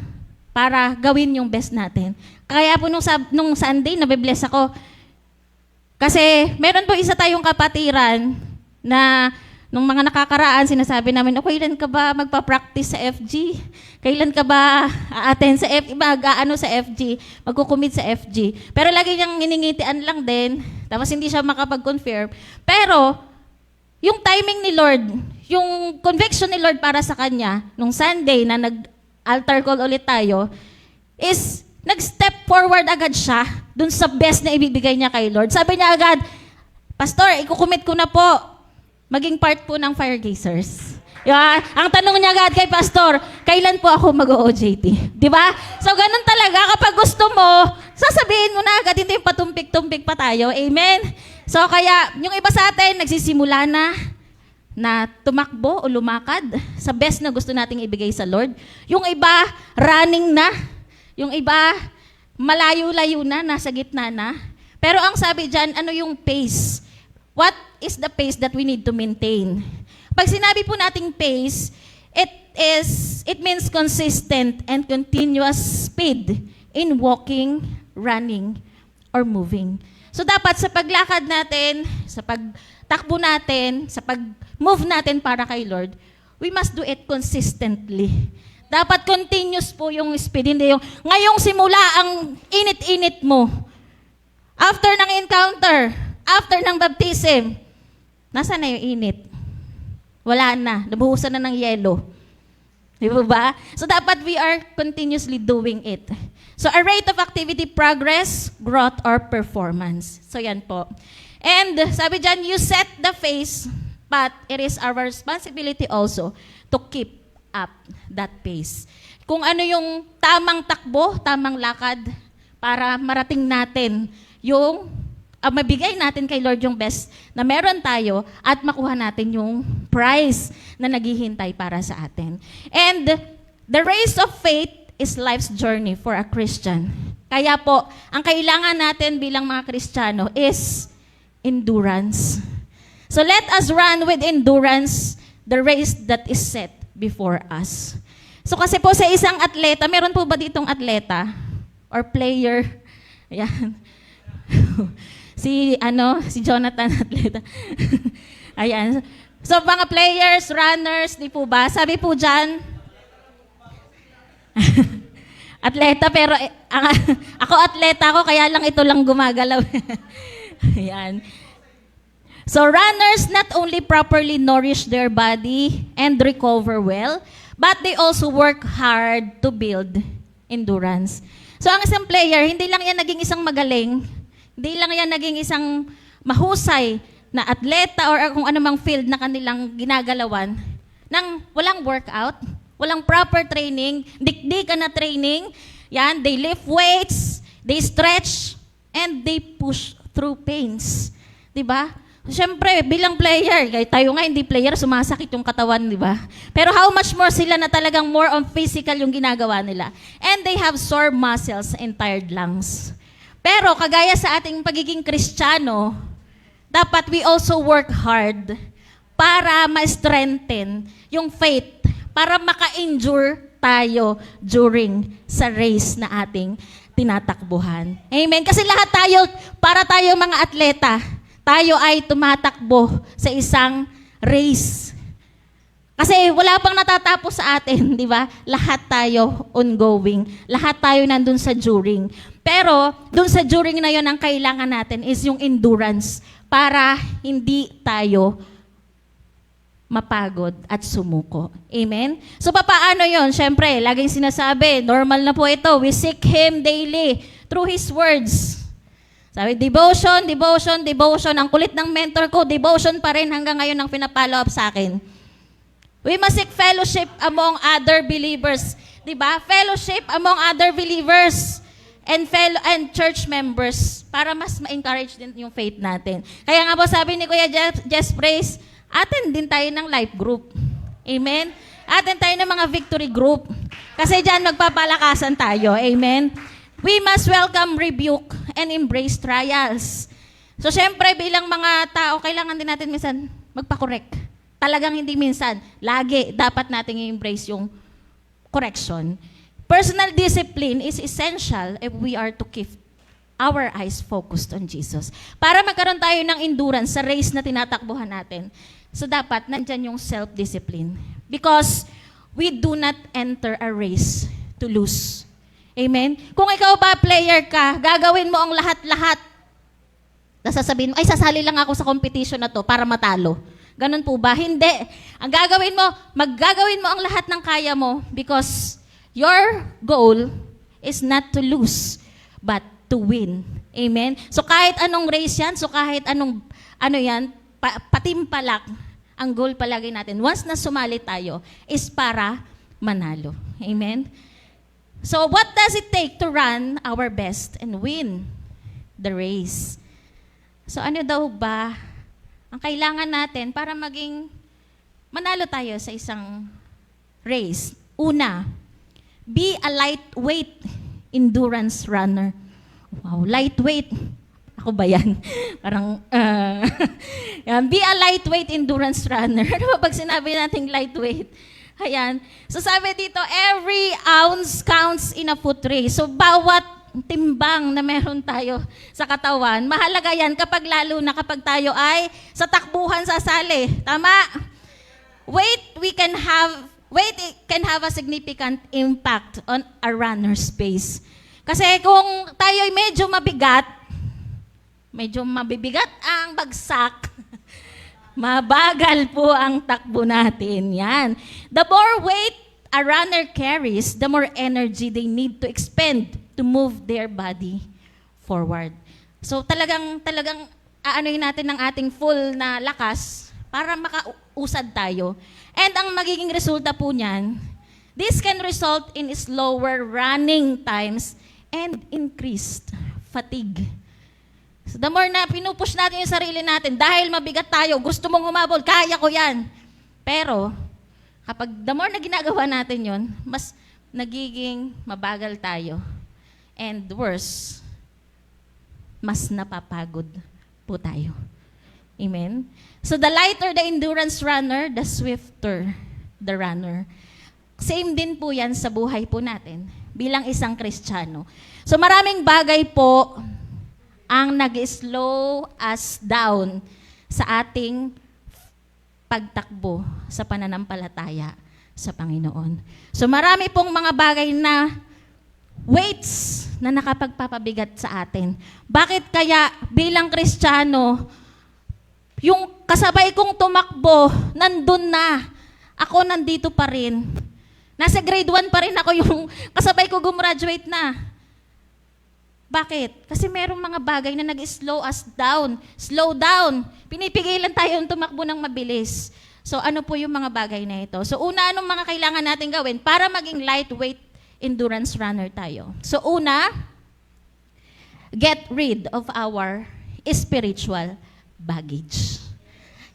B: para gawin yung best natin. Kaya po nung Sunday, nabibless ako. Kasi meron po isa tayong kapatiran na nung mga nakakaraan, sinasabi namin, kailan ka ba magpa-practice sa FG? Kailan ka ba a-attend sa FG? Mag-aano sa FG? Magkukumit sa FG? Pero lagi niyang iningitian lang din. Tapos hindi siya makapag-confirm. Pero, yung timing ni Lord, yung conviction ni Lord para sa kanya, nung Sunday na nag-altar call ulit tayo, is nag-step forward agad siya dun sa best na ibibigay niya kay Lord. Sabi niya agad, Pastor, ikukumit ko na po maging part po ng Firegazers. Yeah. Ang tanong niya agad kay Pastor, kailan po ako mag-OJT? Di ba? So, ganun talaga. Kapag gusto mo, sasabihin mo na agad, hindi yung patumpik-tumpik pa tayo. Amen? So, kaya, yung iba sa atin, nagsisimula na tumakbo o lumakad sa best na gusto nating ibigay sa Lord. Yung iba, running na. Yung iba, malayo-layo na, nasa gitna na. Pero ang sabi dyan, ano yung pace? What is the pace that we need to maintain? Pag sinabi po nating pace, it means consistent and continuous speed in walking, running, or moving. So dapat sa paglakad natin, sa pagtakbo natin, sa pag-move natin para kay Lord, we must do it consistently. Dapat continuous po yung speed, hindi yung ngayong simula ang init-init mo. After ng encounter, after ng baptism, nasa na yung init? Wala na. Nabuhusan na ng yelo. Di ba? So dapat we are continuously doing it. So a rate of activity, progress, growth, or performance. So yan po. And sabi dyan, you set the pace, but it is our responsibility also to keep up that pace. Kung ano yung tamang takbo, tamang lakad, para marating natin yung mabigay natin kay Lord yung best na meron tayo at makuha natin yung prize na naghihintay para sa atin. And the race of faith is life's journey for a Christian. Kaya po, ang kailangan natin bilang mga Kristiyano is endurance. So let us run with endurance the race that is set before us. So kasi po sa isang atleta, meron po ba ditong atleta or player? Ayan. Si Jonathan atleta. Ayan. So mga players, runners, di po ba? Sabi po diyan, atleta pero ako atleta ako kaya lang ito lang gumagalaw. Ayan. So runners not only properly nourish their body and recover well, but they also work hard to build endurance. So ang isang player, hindi lang yan naging isang magaling, hindi lang yan naging isang mahusay na atleta or kung anumang field na kanilang ginagalawan nang walang workout, walang proper training, dikdikan na training, yan, they lift weights, they stretch, and they push through pains. Diba? Siyempre, bilang player, tayo nga hindi player, sumasakit yung katawan, di ba? Pero how much more sila na talagang more on physical yung ginagawa nila. And they have sore muscles and tired lungs. Pero kagaya sa ating pagiging Kristiyano, dapat we also work hard para ma-strengthen yung faith, para maka-endure tayo during sa race na ating tinatakbuhan. Amen? Kasi lahat tayo, para tayo mga atleta, tayo ay tumatakbo sa isang race. Kasi wala pang natatapos sa atin, di ba? Lahat tayo ongoing. Lahat tayo nandun sa during. Pero, dun sa during na yon ang kailangan natin is yung endurance para hindi tayo mapagod at sumuko. Amen? So, papaano yon? Siyempre, laging sinasabi, normal na po ito. We seek Him daily through His words. Sabi, devotion, devotion, devotion. Ang kulit ng mentor ko, devotion pa rin hanggang ngayon ang pinapollow up sa akin. We must seek fellowship among other believers. Diba? Fellowship among other believers and church members para mas ma-encourage din yung faith natin. Kaya nga po sabi ni Kuya Jess Praise, attend din tayo ng life group. Amen? Attend tayo ng mga victory group. Kasi dyan magpapalakasan tayo. Amen? We must welcome, rebuke, and embrace trials. So syempre bilang mga tao, kailangan din natin minsan magpa-correct. Talagang hindi minsan, lagi dapat natin i-embrace yung correction. Personal discipline is essential if we are to keep our eyes focused on Jesus. Para magkaroon tayo ng endurance sa race na tinatakbuhan natin, so dapat nandyan yung self-discipline. Because we do not enter a race to lose. Amen? Kung ikaw ba player ka, gagawin mo ang lahat-lahat. Nasasabihin mo, ay sasali lang ako sa competition na to para matalo. Ganun po ba? Hindi. Ang gagawin mo, maggagawin mo ang lahat ng kaya mo because your goal is not to lose, but to win. Amen? So kahit anong race yan, so kahit anong, patimpalak, ang goal palagi natin, once na sumali tayo, is para manalo. Amen? So what does it take to run our best and win the race? So ano daw ba ang kailangan natin para maging manalo tayo sa isang race? Una, be a lightweight endurance runner. Wow, lightweight. Ako ba yan? Parang, yan. Be a lightweight endurance runner. Ano ba pag sinabi natin lightweight? Ayan. So sabi dito, every ounce counts in a foot race. So bawat timbang na meron tayo sa katawan, mahalaga yan lalo na kapag tayo ay sa takbuhan sasali. Tama? Weight can have a significant impact on a runner's pace. Kasi kung tayo ay medyo mabibigat ang bagsak, mabagal po ang takbo natin. Yan. The more weight a runner carries, the more energy they need to expend to move their body forward. So talagang aanuhin natin ng ating full na lakas para makausad tayo. And ang magiging resulta po niyan, this can result in slower running times and increased fatigue. So the more na pinupush natin yung sarili natin, dahil mabigat tayo, gusto mong humabol, kaya ko yan. Pero, kapag the more na ginagawa natin yon, mas nagiging mabagal tayo. And worse, mas napapagod po tayo. Amen? So the lighter the endurance runner, the swifter the runner. Same din po yan sa buhay po natin bilang isang Kristiyano. So maraming bagay po ang nag-slow us down sa ating pagtakbo sa pananampalataya sa Panginoon. So marami pong mga bagay na weights na nakapagpapabigat sa atin. Bakit kaya bilang Kristiyano, yung kasabay kong tumakbo, nandun na. Ako nandito pa rin. Nasa grade 1 pa rin ako, yung kasabay ko gumraduate na. Bakit? Kasi merong mga bagay na nag-slow us down. Slow down. Pinipigilan tayong tumakbo ng mabilis. So ano po yung mga bagay na ito? So una, anong mga kailangan natin gawin para maging lightweight endurance runner tayo? So una, get rid of our spiritual baggage.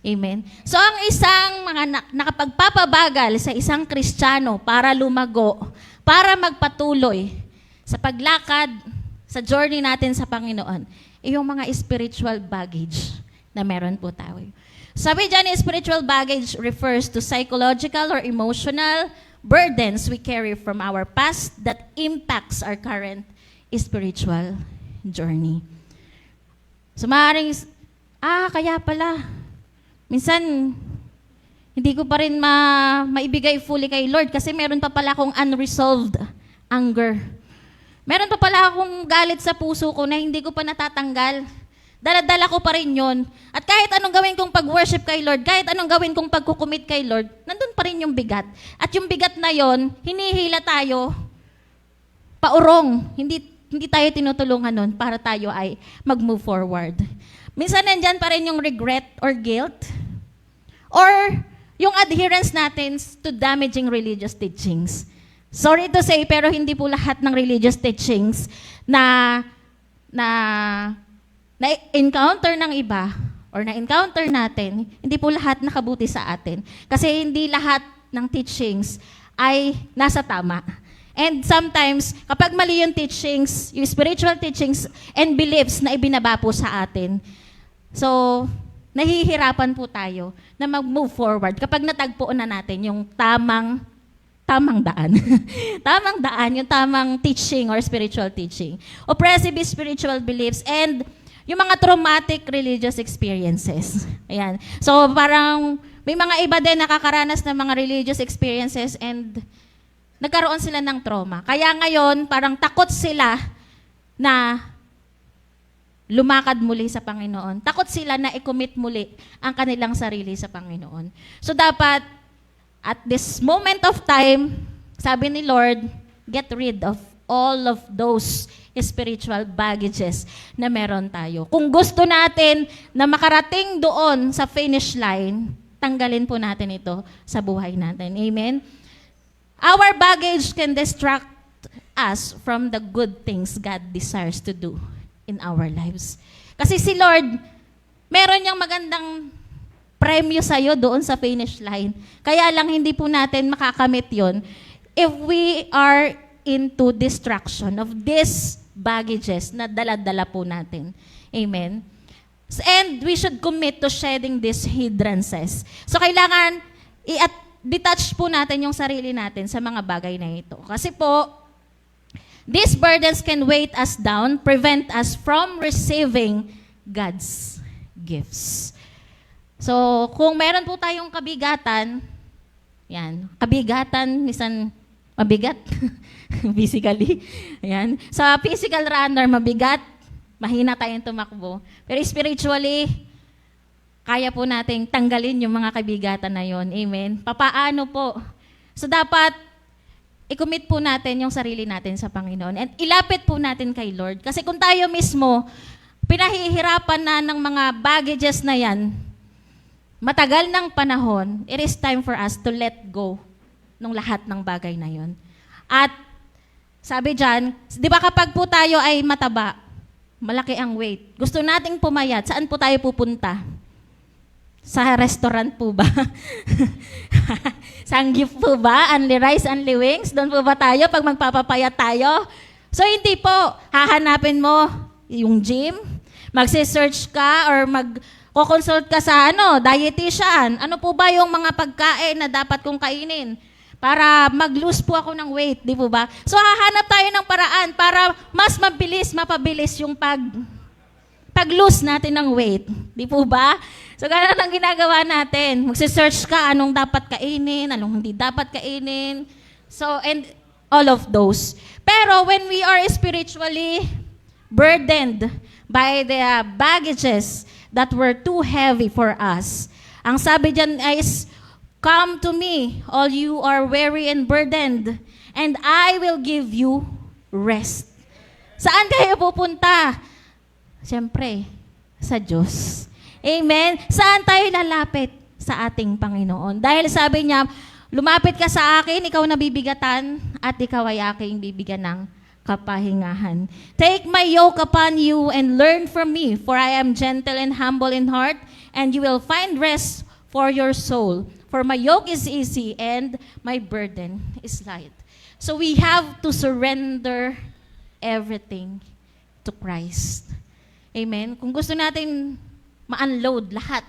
B: Amen? So ang isang mga nakapagpapabagal sa isang Kristiyano para lumago, para magpatuloy sa paglakad sa journey natin sa Panginoon, yung mga spiritual baggage na meron po tayo. Sabi dyan, spiritual baggage refers to psychological or emotional burdens we carry from our past that impacts our current spiritual journey. So maaaring, kaya pala, minsan, hindi ko pa rin maibigay fully kay Lord kasi meron pa pala akong unresolved anger. Meron pa pala akong galit sa puso ko na hindi ko pa natatanggal. Dala-dala ko pa rin yun. At kahit anong gawin kong pag-worship kay Lord, kahit anong gawin kong pagkukumit kay Lord, nandun pa rin yung bigat. At yung bigat na yon, hinihila tayo paurong. Hindi tayo tinutulungan nun para tayo ay mag-move forward. Minsan nandyan pa rin yung regret or guilt or yung adherence natin to damaging religious teachings. Sorry to say, pero hindi po lahat ng religious teachings na na-encounter ng iba or na-encounter natin, hindi po lahat nakabuti sa atin. Kasi hindi lahat ng teachings ay nasa tama. And sometimes, kapag mali yung teachings, yung spiritual teachings and beliefs na ibinaba po sa atin, so, nahihirapan po tayo na mag-move forward kapag natagpuan na natin yung tamang daan. Tamang daan, yung tamang teaching or spiritual teaching. Oppressive spiritual beliefs and yung mga traumatic religious experiences. Ayan. So parang may mga iba din nakakaranas ng mga religious experiences and nagkaroon sila ng trauma. Kaya ngayon, parang takot sila na lumakad muli sa Panginoon. Takot sila na i-commit muli ang kanilang sarili sa Panginoon. So dapat, at this moment of time, sabi ni Lord, get rid of all of those spiritual baggages na meron tayo. Kung gusto natin na makarating doon sa finish line, tanggalin po natin ito sa buhay natin. Amen? Our baggage can distract us from the good things God desires to do in our lives. Kasi si Lord, meron niyang magandang premyo sa'yo doon sa finish line. Kaya lang hindi po natin makakamit yon if we are into distraction of these baggages na dala-dala po natin. Amen? And we should commit to shedding these hindrances. So kailangan detach po natin yung sarili natin sa mga bagay na ito. Kasi po, these burdens can weight us down, prevent us from receiving God's gifts. So, kung meron po tayong kabigatan, yan, kabigatan, minsan mabigat, physically, yan. Sa physical runner, mabigat, mahina tayong tumakbo. Pero spiritually, kaya po nating tanggalin yung mga kabigatan na yon. Amen? Papaano po? So, dapat, i-commit po natin yung sarili natin sa Panginoon. And ilapit po natin kay Lord. Kasi kung tayo mismo, pinahihirapan na ng mga baggages na yan, matagal ng panahon, it is time for us to let go ng lahat ng bagay na yon. At sabi dyan, di ba kapag po tayo ay mataba, malaki ang weight, gusto nating pumayat, saan po tayo pupunta? Sa restaurant po ba? Sangyup po ba? Only rice, only wings? Doon po ba tayo pag magpapapayat tayo? So hindi po, hahanapin mo yung gym, magse-search ka or mag-consult ka sa dietitian. Ano po ba yung mga pagkain na dapat kong kainin para mag-lose po ako ng weight, di po ba? So hahanap tayo ng paraan para mas mapabilis yung pag-lose natin ng weight. Di po ba? So ganun ang ginagawa natin. Magse-search ka anong dapat kainin, anong hindi dapat kainin. So, and all of those. Pero when we are spiritually burdened by the baggages that were too heavy for us, ang sabi dyan is, come to me, all you are weary and burdened, and I will give you rest. Saan kayo pupunta? Siyempre, sa Diyos. Amen? Saan tayo lalapit? Sa ating Panginoon. Dahil sabi niya, lumapit ka sa akin, ikaw na bibigatan, at ikaw ay aking bibigyan ng kapahingahan. Take my yoke upon you and learn from me, for I am gentle and humble in heart, and you will find rest for your soul. For my yoke is easy and my burden is light. So we have to surrender everything
J: to Christ. Amen? Kung gusto natin ma-unload lahat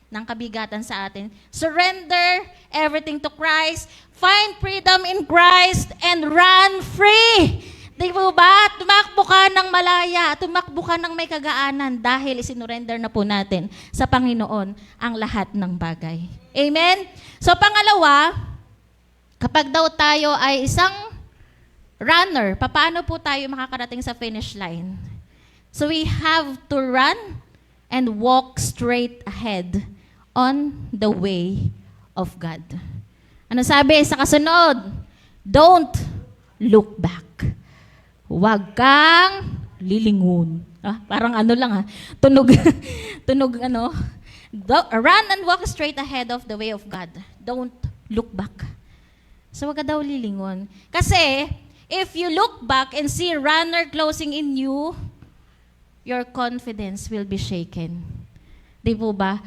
J: ng kabigatan sa atin, surrender everything to Christ, find freedom in Christ, and run free. Di ba ba? Tumakbo ka ng malaya, tumakbo ka ng may kagaanan dahil isinurrender na po natin sa Panginoon ang lahat ng bagay. Amen? So pangalawa, kapag daw tayo ay isang runner, paano po tayo makakarating sa finish line? So we have to run and walk straight ahead on the way of God. Ano sabi sa kasunod? Don't look back. Huwag kang lilingon. Parang ano lang tunog, tunog ano. Run and walk straight ahead of the way of God. Don't look back. So wag ka daw lilingon. Kasi, if you look back and see runner closing in you, your confidence will be shaken. Di po ba?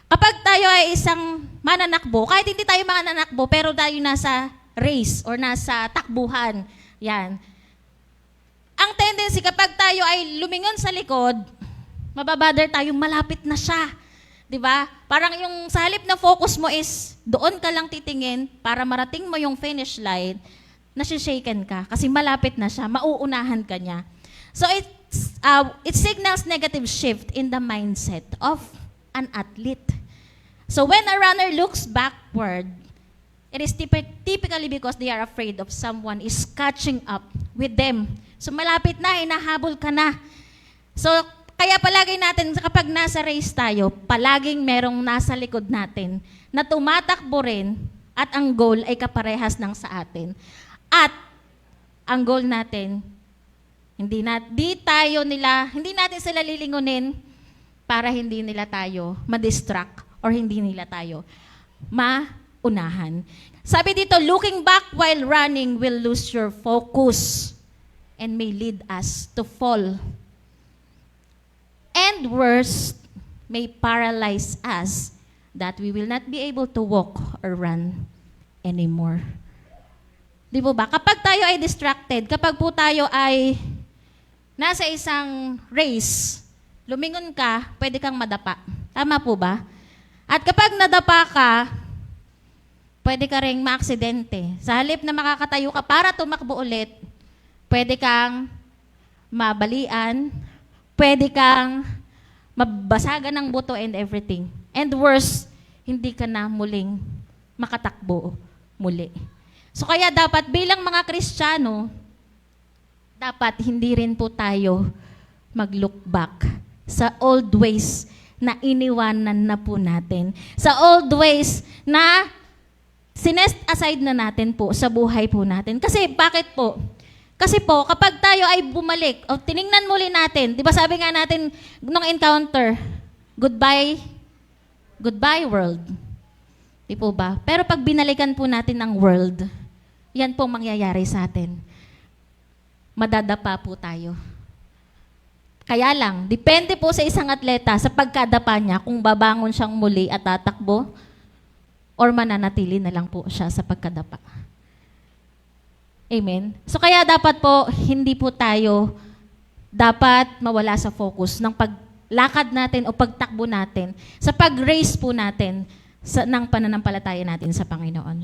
J: Kapag tayo ay isang mananakbo, kahit hindi tayo mananakbo, pero tayo nasa race or nasa takbuhan, yan. Ang tendency, kapag tayo ay lumingon sa likod, mababother tayo, malapit na siya. Di ba? Parang yung sa halip na focus mo is, doon ka lang titingin para marating mo yung finish line, nasishaken ka kasi malapit na siya, mauunahan ka niya. So it signals negative shift in the mindset of an athlete. So when a runner looks backward, it is typically because they are afraid of someone is catching up with them. So malapit na, hinahabol ka na. So kaya palagi natin, kapag nasa race tayo, palaging merong nasa likod natin na tumatakbo rin at ang goal ay kaparehas ng sa atin. At ang goal natin, hindi natin sila lilingunin para hindi nila tayo ma-distract or hindi nila tayo maunahan. Sabi dito, looking back while running will lose your focus and may lead us to fall. And worse, may paralyze us that we will not be able to walk or run anymore. Di po ba? Kapag tayo ay distracted, kapag po tayo ay nasa isang race, lumingon ka, pwede kang madapa. Tama po ba? At kapag nadapa ka, pwede ka ring maaksidente. Sa halip na makakatayo ka para tumakbo ulit, pwede kang mabalian, pwede kang mabasagan ng buto and everything. And worse, hindi ka na muling makatakbo muli. So kaya dapat bilang mga Kristiyano, dapat hindi rin po tayo mag-look back sa old ways na iniwanan na po natin. Sa old ways na sinest aside na natin po sa buhay po natin. Kasi bakit po? Kasi po, kapag tayo ay bumalik, o tiningnan muli natin, di ba sabi nga natin nung encounter, goodbye world. Di po ba? Pero pag binalikan po natin ang world, yan po mangyayari sa atin. Madadapa po tayo. Kaya lang, depende po sa isang atleta sa pagkadapa niya kung babangon siyang muli at tatakbo or mananatili na lang po siya sa pagkadapa. Amen? So kaya dapat po, hindi po tayo dapat mawala sa focus ng paglakad natin o pagtakbo natin sa pag-race po natin ng pananampalataya natin sa Panginoon.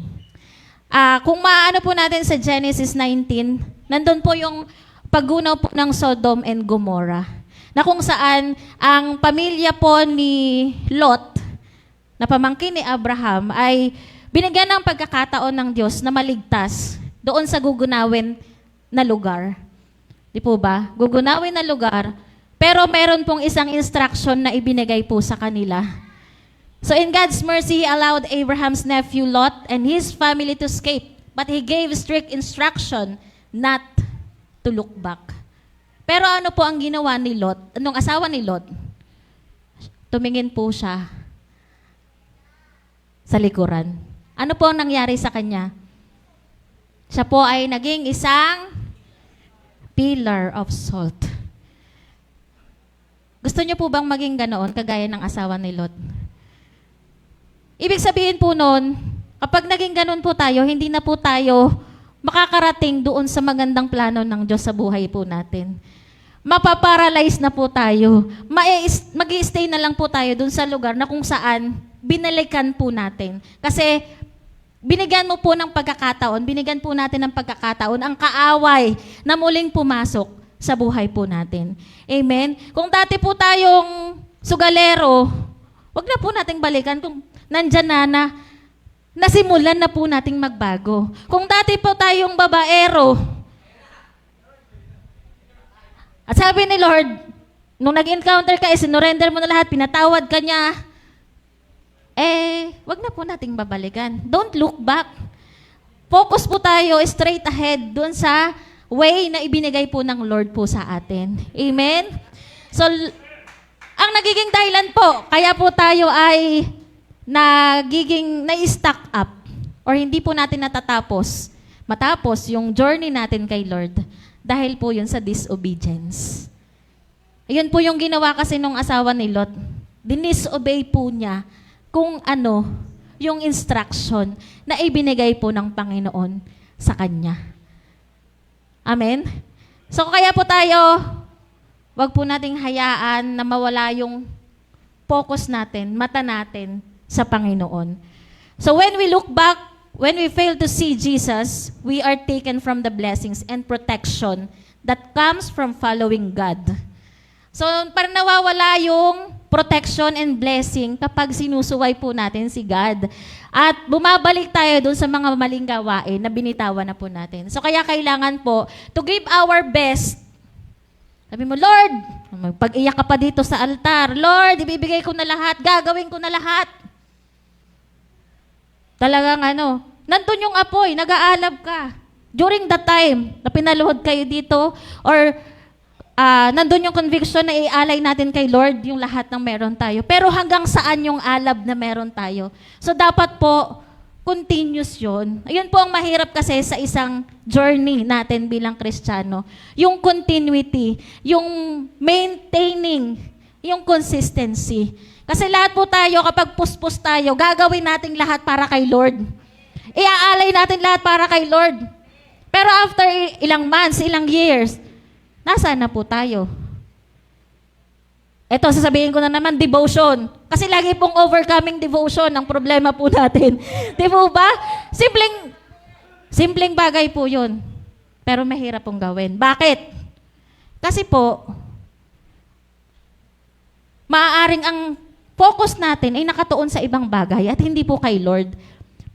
J: Kung maano po natin sa Genesis 19, nandun po yung paggunaw po ng Sodom and Gomorrah, na kung saan ang pamilya po ni Lot, na pamangkin ni Abraham, ay binigyan ng pagkakataon ng Diyos na maligtas doon sa gugunawin na lugar. Di po ba? Gugunawin na lugar, pero meron pong isang instruction na ibinigay po sa kanila. So in God's mercy, He allowed Abraham's nephew Lot and his family to escape, but He gave strict instruction not to look back. Pero ano po ang ginawa ni Lot, nung asawa ni Lot? Tumingin po siya sa likuran. Ano po ang nangyari sa kanya? Siya po ay naging isang pillar of salt. Gusto niyo po bang maging ganoon, kagaya ng asawa ni Lot? Ibig sabihin po nun, kapag naging ganoon po tayo, hindi na po tayo makakarating doon sa magandang plano ng Diyos sa buhay po natin. mapaparalyze na po tayo. Mag-i-stay na lang po tayo dun sa lugar na kung saan binalikan po natin. Kasi binigyan mo po ng pagkakataon, binigyan po natin ng pagkakataon ang kaaway na muling pumasok sa buhay po natin. Amen? Kung dati po tayong sugalero, wag na po nating balikan kung nandyan na nasimulan na po nating magbago. Kung dati po tayong babaero, at sabi ni Lord, nung nag-encounter ka, sinurrender mo na lahat, pinatawad ka niya, wag na po nating babalikan. Don't look back. Focus po tayo straight ahead doon sa way na ibinigay po ng Lord po sa atin. Amen? So, ang nagiging dahilan po, kaya po tayo ay na-stack up or hindi po natin matapos yung journey natin kay Lord dahil po yun sa disobedience. Ayun po yung ginawa kasi nung asawa ni Lot. Dinisobey po niya kung ano yung instruction na ibinigay po ng Panginoon sa kanya. Amen? So kaya po tayo, wag po nating hayaan na mawala yung focus natin, mata natin sa Panginoon. So when we look back, when we fail to see Jesus, we are taken from the blessings and protection that comes from following God. So parang nawawala yung protection and blessing kapag sinusuway po natin si God. At bumabalik tayo dun sa mga maling gawain na binitawan na po natin. So kaya kailangan po to give our best. Sabi mo, Lord, pag-iyak ka pa dito sa altar, Lord, ibibigay ko na lahat, gagawin ko na lahat. Talagang nandun yung apoy, nag-aalab ka. During that time na pinaluhod kayo dito or nandun yung conviction na ialay natin kay Lord yung lahat ng meron tayo. Pero hanggang saan yung alab na meron tayo? So dapat po, continuous yun. Ayun po ang mahirap kasi sa isang journey natin bilang Kristiyano. Yung continuity, yung maintaining, yung consistency. Kasi lahat po tayo, kapag puspos tayo, gagawin natin lahat para kay Lord. Iaalay natin lahat para kay Lord. Pero after ilang months, ilang years, nasaan na po tayo? Ito, sasabihin ko na naman, devotion. Kasi lagi pong overcoming devotion ang problema po natin. Di po ba? Simpleng bagay po yun. Pero mahirap pong gawin. Bakit? Kasi po, maaaring ang focus natin ay nakatuon sa ibang bagay at hindi po kay Lord.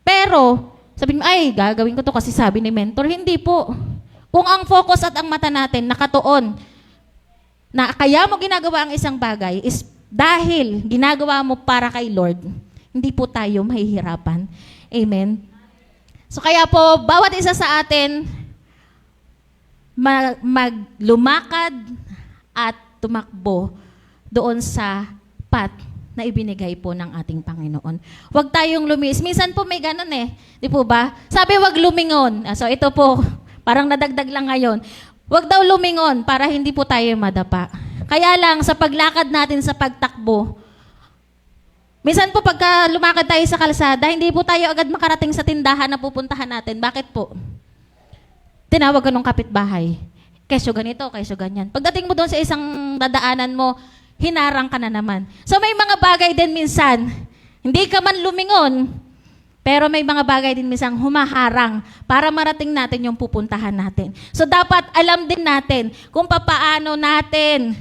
J: Pero, sabihin mo, ay, gagawin ko to kasi sabi ni mentor. Hindi po. Kung ang focus at ang mata natin nakatuon na kaya mo ginagawa ang isang bagay is dahil ginagawa mo para kay Lord, hindi po tayo mahihirapan. Amen? So kaya po, bawat isa sa atin maglumakad at tumakbo doon sa path na ibinigay po ng ating Panginoon. Huwag tayong lumis. Minsan po may ganun Di po ba? Sabi, huwag lumingon. So ito po, parang nadagdag lang ngayon. Huwag daw lumingon para hindi po tayo madapa. Kaya lang, sa paglakad natin sa pagtakbo, minsan po pagka lumakad tayo sa kalsada, hindi po tayo agad makarating sa tindahan na pupuntahan natin. Bakit po? Tinawag ka nung kapitbahay. Kesyo ganito, kesyo ganyan. Pagdating mo doon sa isang dadaanan mo, hinarang ka na naman. So may mga bagay din minsan, hindi ka man lumingon, pero may mga bagay din minsan humaharang para marating natin yung pupuntahan natin. So dapat alam din natin kung papaano natin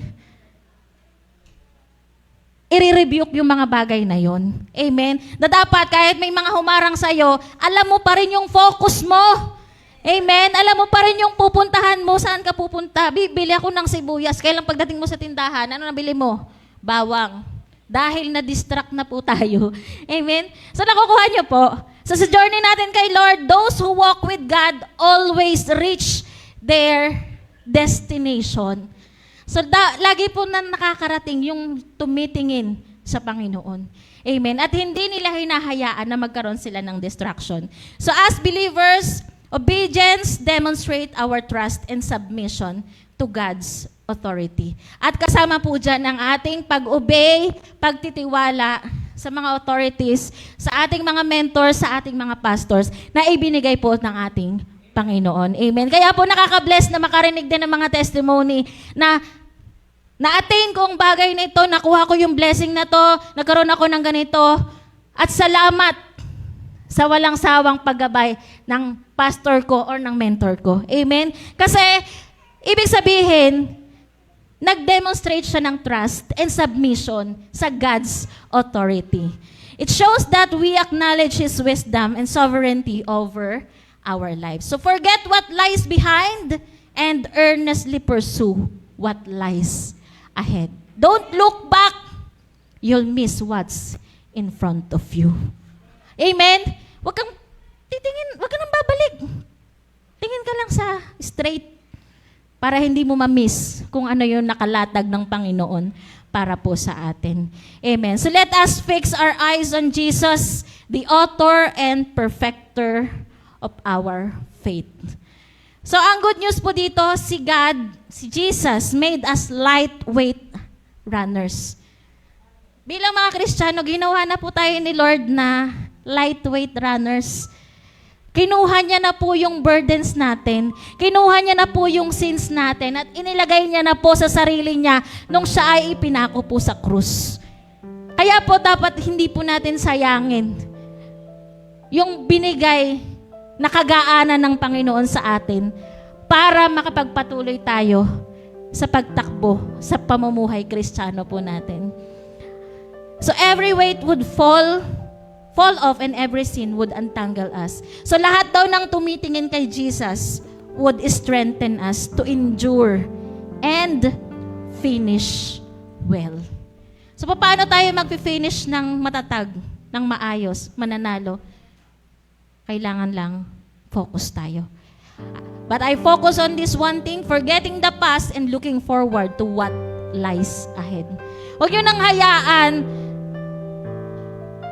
J: i-rebuke yung mga bagay na yon. Amen? Na dapat kahit may mga humarang sa'yo, alam mo pa rin yung focus mo. Amen? Alam mo pa rin yung pupuntahan mo, saan ka pupunta. Bibili ako ng sibuyas. Kailan pagdating mo sa tindahan, ano nabili mo? Bawang. Dahil na-distract na po tayo. Amen? So nakukuha niyo po. So sa journey natin kay Lord, those who walk with God always reach their destination. So lagi po na nakakarating yung tumitingin sa Panginoon. Amen? At hindi nila hinahayaan na magkaroon sila ng distraction. So as believers, obedience demonstrate our trust and submission to God's authority. At kasama po dyan ang ating pag-obey, pagtitiwala sa mga authorities, sa ating mga mentors, sa ating mga pastors na ibinigay po ng ating Panginoon. Amen. Kaya po nakaka-bless na makarinig din ng mga testimony na na-attain ko ang bagay na ito, nakuha ko yung blessing na to, nagkaroon ako ng ganito, at salamat sa walang sawang paggabay ng pastor ko or ng mentor ko. Amen? Kasi, ibig sabihin, nag-demonstrate siya ng trust and submission sa God's authority. It shows that we acknowledge His wisdom and sovereignty over our lives. So forget what lies behind and earnestly pursue what lies ahead. Don't look back. You'll miss what's in front of you. Amen? Huwag kang titingin, huwag ka nang babalik. Tingin ka lang sa straight para hindi mo ma-miss kung ano yung nakalatag ng Panginoon para po sa atin. Amen. So let us fix our eyes on Jesus, the author and perfecter of our faith. So ang good news po dito, si God, si Jesus made us lightweight runners. Bilang mga Kristiyano, ginawa na po tayo ni Lord na lightweight runners. Kinuha niya na po yung burdens natin. Kinuha niya na po yung sins natin at inilagay niya na po sa sarili niya nung siya ay ipinako po sa krus. Kaya po dapat hindi po natin sayangin yung binigay na kagaanan ng Panginoon sa atin para makapagpatuloy tayo sa pagtakbo sa pamumuhay Kristiyano po natin. So every weight would fall off and every sin would untangle us. So lahat daw ng tumitingin kay Jesus would strengthen us to endure and finish well. So paano tayo mag-finish ng matatag, ng maayos, mananalo? Kailangan lang focus tayo. But I focus on this one thing, forgetting the past and looking forward to what lies ahead. Huwag nyo nang hayaan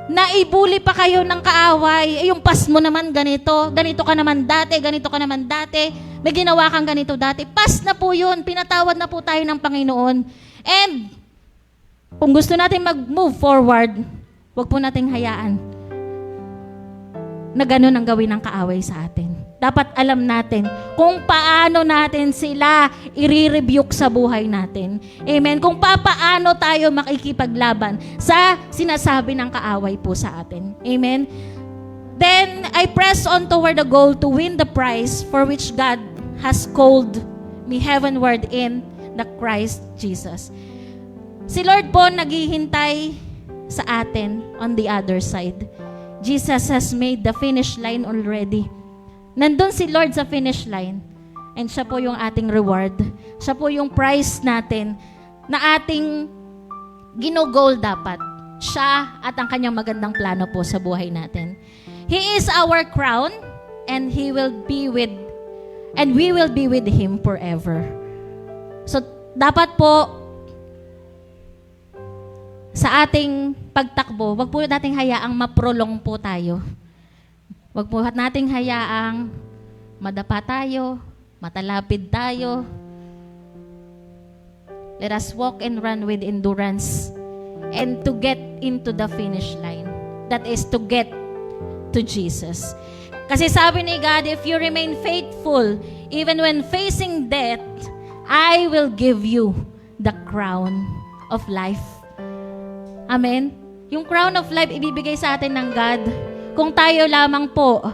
J: na ibuli pa kayo ng kaaway, yung past mo naman ganito ka naman dati, ganito ka naman dati, may ginawa kang ganito dati. Past na po yun, pinatawad na po tayo ng Panginoon. And, kung gusto natin mag-move forward, huwag po nating hayaan na gano'n ang gawin ng kaaway sa atin. Dapat alam natin kung paano natin sila i-rebuke sa buhay natin. Amen? Kung paano tayo makikipaglaban sa sinasabi ng kaaway po sa atin. Amen? Then, I press on toward the goal to win the prize for which God has called me heavenward in the Christ Jesus. Si Lord po naghihintay sa atin on the other side. Jesus has made the finish line already. Nandun si Lord sa finish line. And siya po yung ating reward. Siya po yung prize natin na ating ginugol dapat. Siya at ang kanyang magandang plano po sa buhay natin. He is our crown and we will be with Him forever. So, dapat po sa ating pagtakbo, wag po nating hayaang maprolong po tayo. Wag po nating hayaang madapa tayo, matalapid tayo. Let us walk and run with endurance and to get into the finish line. That is to get to Jesus. Kasi sabi ni God, if you remain faithful, even when facing death, I will give you the crown of life. Amen? Yung crown of life ibibigay sa atin ng God kung tayo lamang po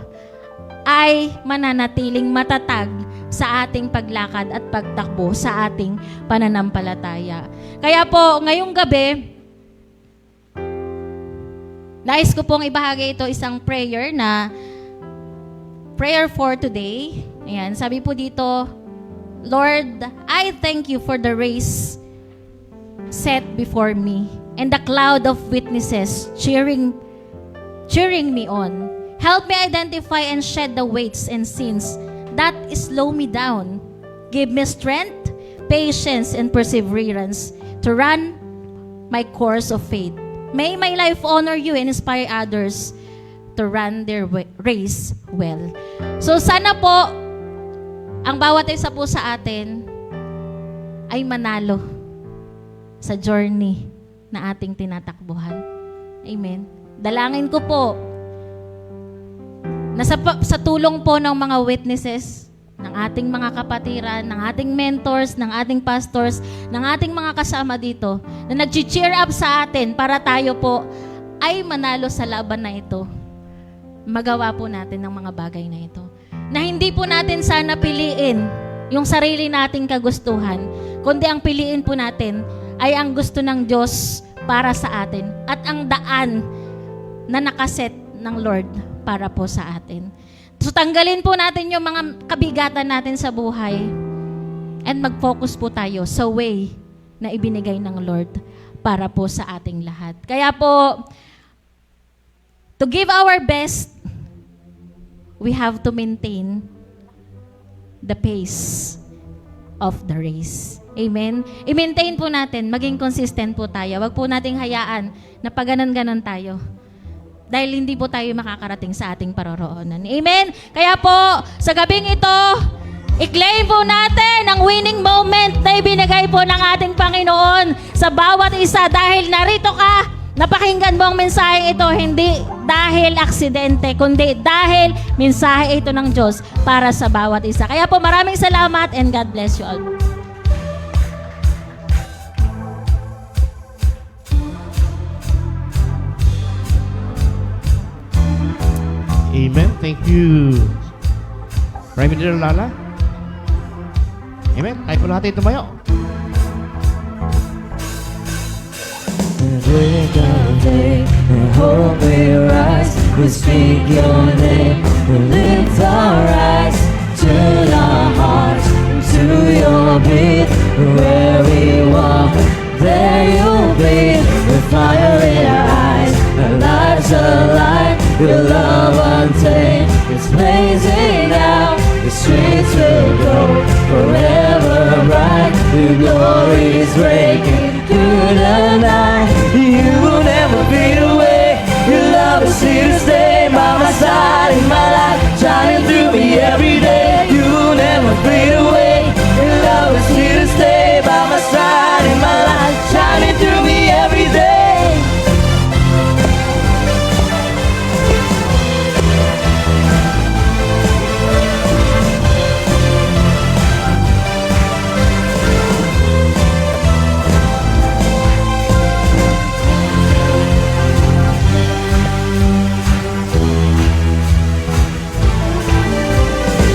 J: ay mananatiling matatag sa ating paglakad at pagtakbo sa ating pananampalataya. Kaya po, ngayong gabi, nais ko pong ibahagi ito isang prayer na prayer for today. Ayan, sabi po dito, Lord, I thank you for the race set before me and the cloud of witnesses cheering me on. Help me identify and shed the weights and sins that slow me down. Give me strength, patience, and perseverance to run my course of faith. May my life honor you and inspire others to run their race well. So sana po, ang bawat isa po sa atin ay manalo sa journey na ating tinatakbuhan. Amen. Dalangin ko po sa tulong po ng mga witnesses, ng ating mga kapatiran, ng ating mentors, ng ating pastors, ng ating mga kasama dito, na nag-cheer up sa atin para tayo po ay manalo sa laban na ito. Magawa po natin ng mga bagay na ito. Na hindi po natin sana piliin yung sarili nating kagustuhan, kundi ang piliin po natin ay ang gusto ng Diyos para sa atin at ang daan na nakaset ng Lord para po sa atin. So tanggalin po natin yung mga kabigatan natin sa buhay and mag-focus po tayo sa way na ibinigay ng Lord para po sa ating lahat. Kaya po, to give our best, we have to maintain the pace of the race. Amen? I-maintain po natin, maging consistent po tayo. Huwag po nating hayaan na paganon-ganon tayo. Dahil hindi po tayo makakarating sa ating paroroonan. Amen? Kaya po, sa gabing ito, i-claim po natin ang winning moment na ibinigay po ng ating Panginoon sa bawat isa dahil narito ka, napakinggan mo ang mensaheng ito, hindi dahil aksidente, kundi dahil mensahe ito ng Diyos para sa bawat isa. Kaya po, maraming salamat and God bless you all.
C: Amen. Thank you. Prime Minister Lala. Amen. Tayo po natin tumayo.
B: Hope we rise, we speak your name, we lift our eyes, turn our hearts to your beat. Where we walk, there you'll be, with fire in our eyes, our lives alive, your love untamed, it's blazing out, the streets will go forever bright, your glory is breaking through the night. You will never fade away. Your love is here to stay by my side in my life, shining through me every day. You will never fade away. Your love is here to stay by my side in my life, shining through me every day.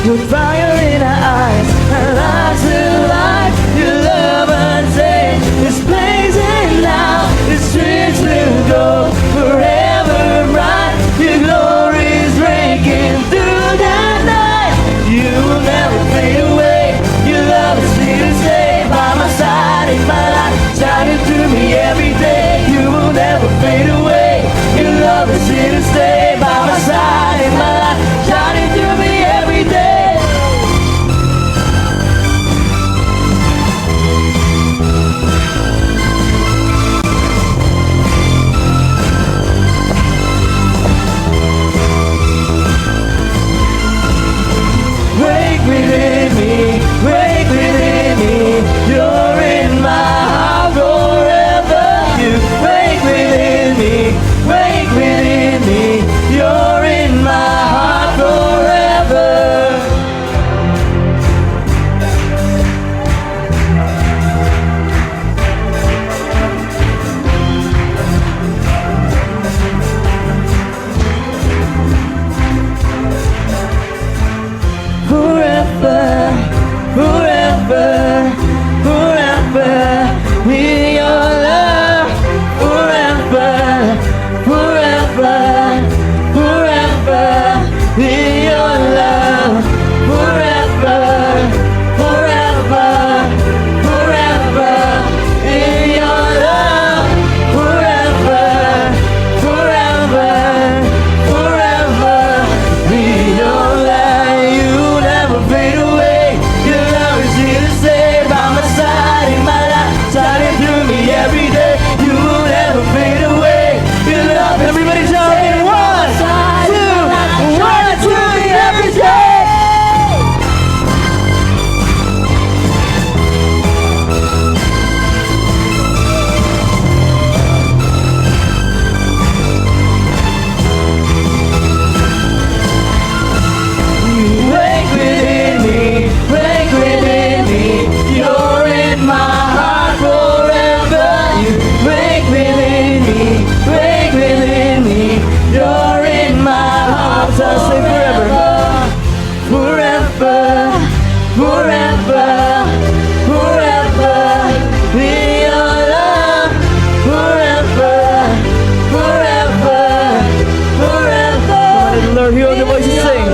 B: Your fire in our eyes, our lives alive, your love untamed, is blazing now, the streets will go forever bright, your glory is breaking through the night. You will never fade away, your love is here to stay by my side in my life, shining through me every day. You will never fade away, your love is here to stay by my side in my life, shining through me every day. Wake within me, you're in my heart forever. You wake within me, you're in my heart forever. Forever, forever, forever, in your love. Forever, forever, forever, in your love. Forever, forever, forever, in your love. Forever, forever, forever, in your love. You never fade away. Your love
I: forever, forever, forever. In your love, forever, forever, forever. Lord, hear the voices sing.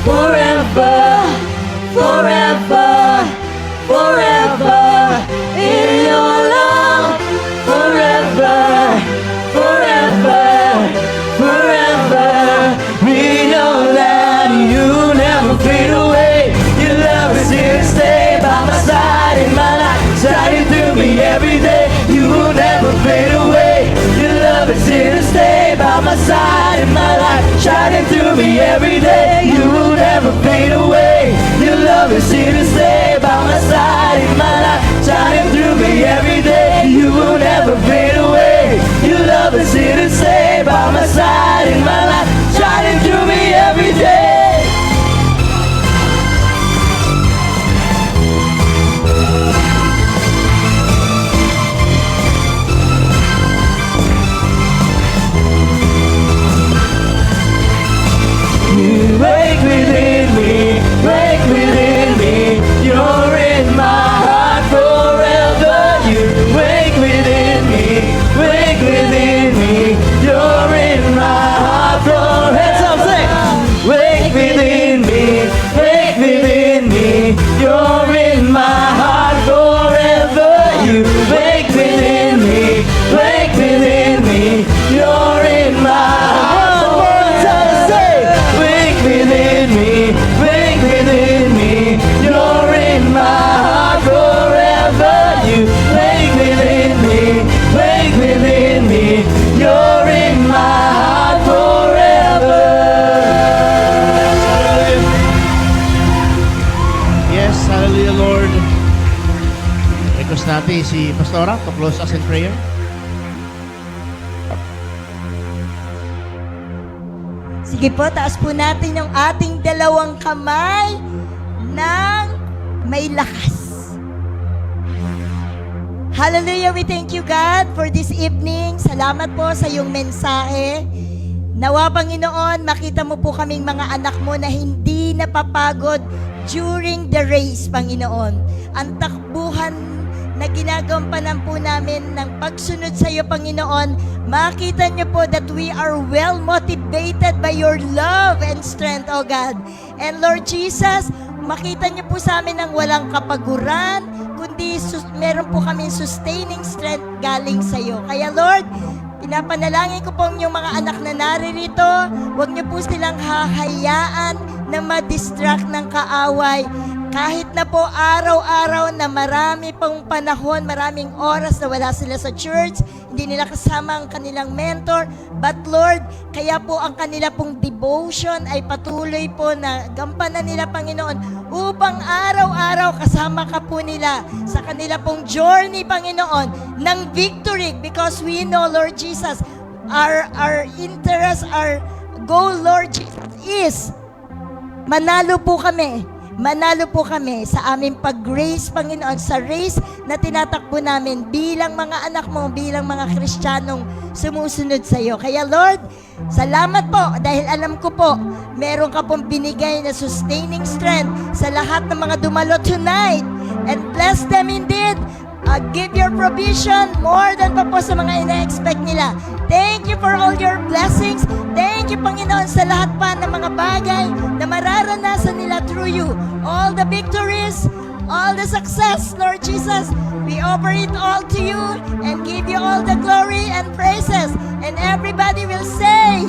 I: Forever, forever, forever. In your love, forever, forever, forever. We know that you never fade away. Your love is here to stay by my side in my life, shining through me every day. You will never fade away. Your love is here to stay by my side in my life, shining through me every day. You will never fade away. Your love is here to stay by my side in my life, shining through me every day. You will never fade away. Your love is here to stay by my side in my life, shining through me every day. You wake within me, wake within me. You're in my heart forever. You wake within me, wake within me. You're in my heart forever. Hands up, sing. Wake within me, wake within me. You're in my heart forever. You wake within me, wake within me. You're in my heart forever. Wake within me, wake within me. You're in my heart forever. You wake within me, wake within me. You're in my heart forever.
C: Yes, hallelujah, Lord. Request natin si Pastora to close us in prayer.
K: Sige po, taas po natin yung ating dalawang kamay ng may lakas. Hallelujah, we thank you God for this evening. Salamat po sa iyong mensahe. Nawa Panginoon, makita mo po kaming mga anak mo na hindi napapagod during the race, Panginoon. Ang takbuhan na ginagampanan po namin ng pagsunod sa iyo, Panginoon, makita niyo po that we are well motivated by your love and strength, O God. And Lord Jesus, makita niyo po sa amin ng walang kapaguran, kundi meron po kami sustaining strength galing sa iyo. Kaya Lord, pinapanalangin ko po yung mga anak na naririto, huwag niyo po silang hahayaan na ma-distract ng kaaway. Kahit na po araw-araw na marami pong panahon, maraming oras na wala sila sa church, hindi nila kasama ang kanilang mentor, but Lord, kaya po ang kanila pong devotion ay patuloy po na gampanan nila, Panginoon, upang araw-araw kasama ka po nila sa kanila pong journey, Panginoon, ng victory, because we know, Lord Jesus, our interest, our goal, Lord Jesus, is manalo po kami. Manalo po kami sa aming pag-race, Panginoon, sa race na tinatakbo namin bilang mga anak mo, bilang mga Kristiyanong sumusunod sa iyo. Kaya Lord, salamat po dahil alam ko po, meron ka pong binigay na sustaining strength sa lahat ng mga dumalo tonight. And bless them indeed. Give your provision more than pa po sa mga ina-expect nila. Thank you for all your blessings. Thank you, Panginoon, sa lahat pa ng mga bagay na mararanasan nila through you. All the victories, all the success, Lord Jesus, we offer it all to you and give you all the glory and praises. And everybody will say,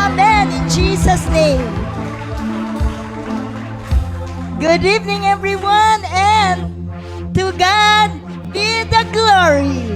K: Amen, in Jesus' name. Good evening, everyone, and to God be the glory.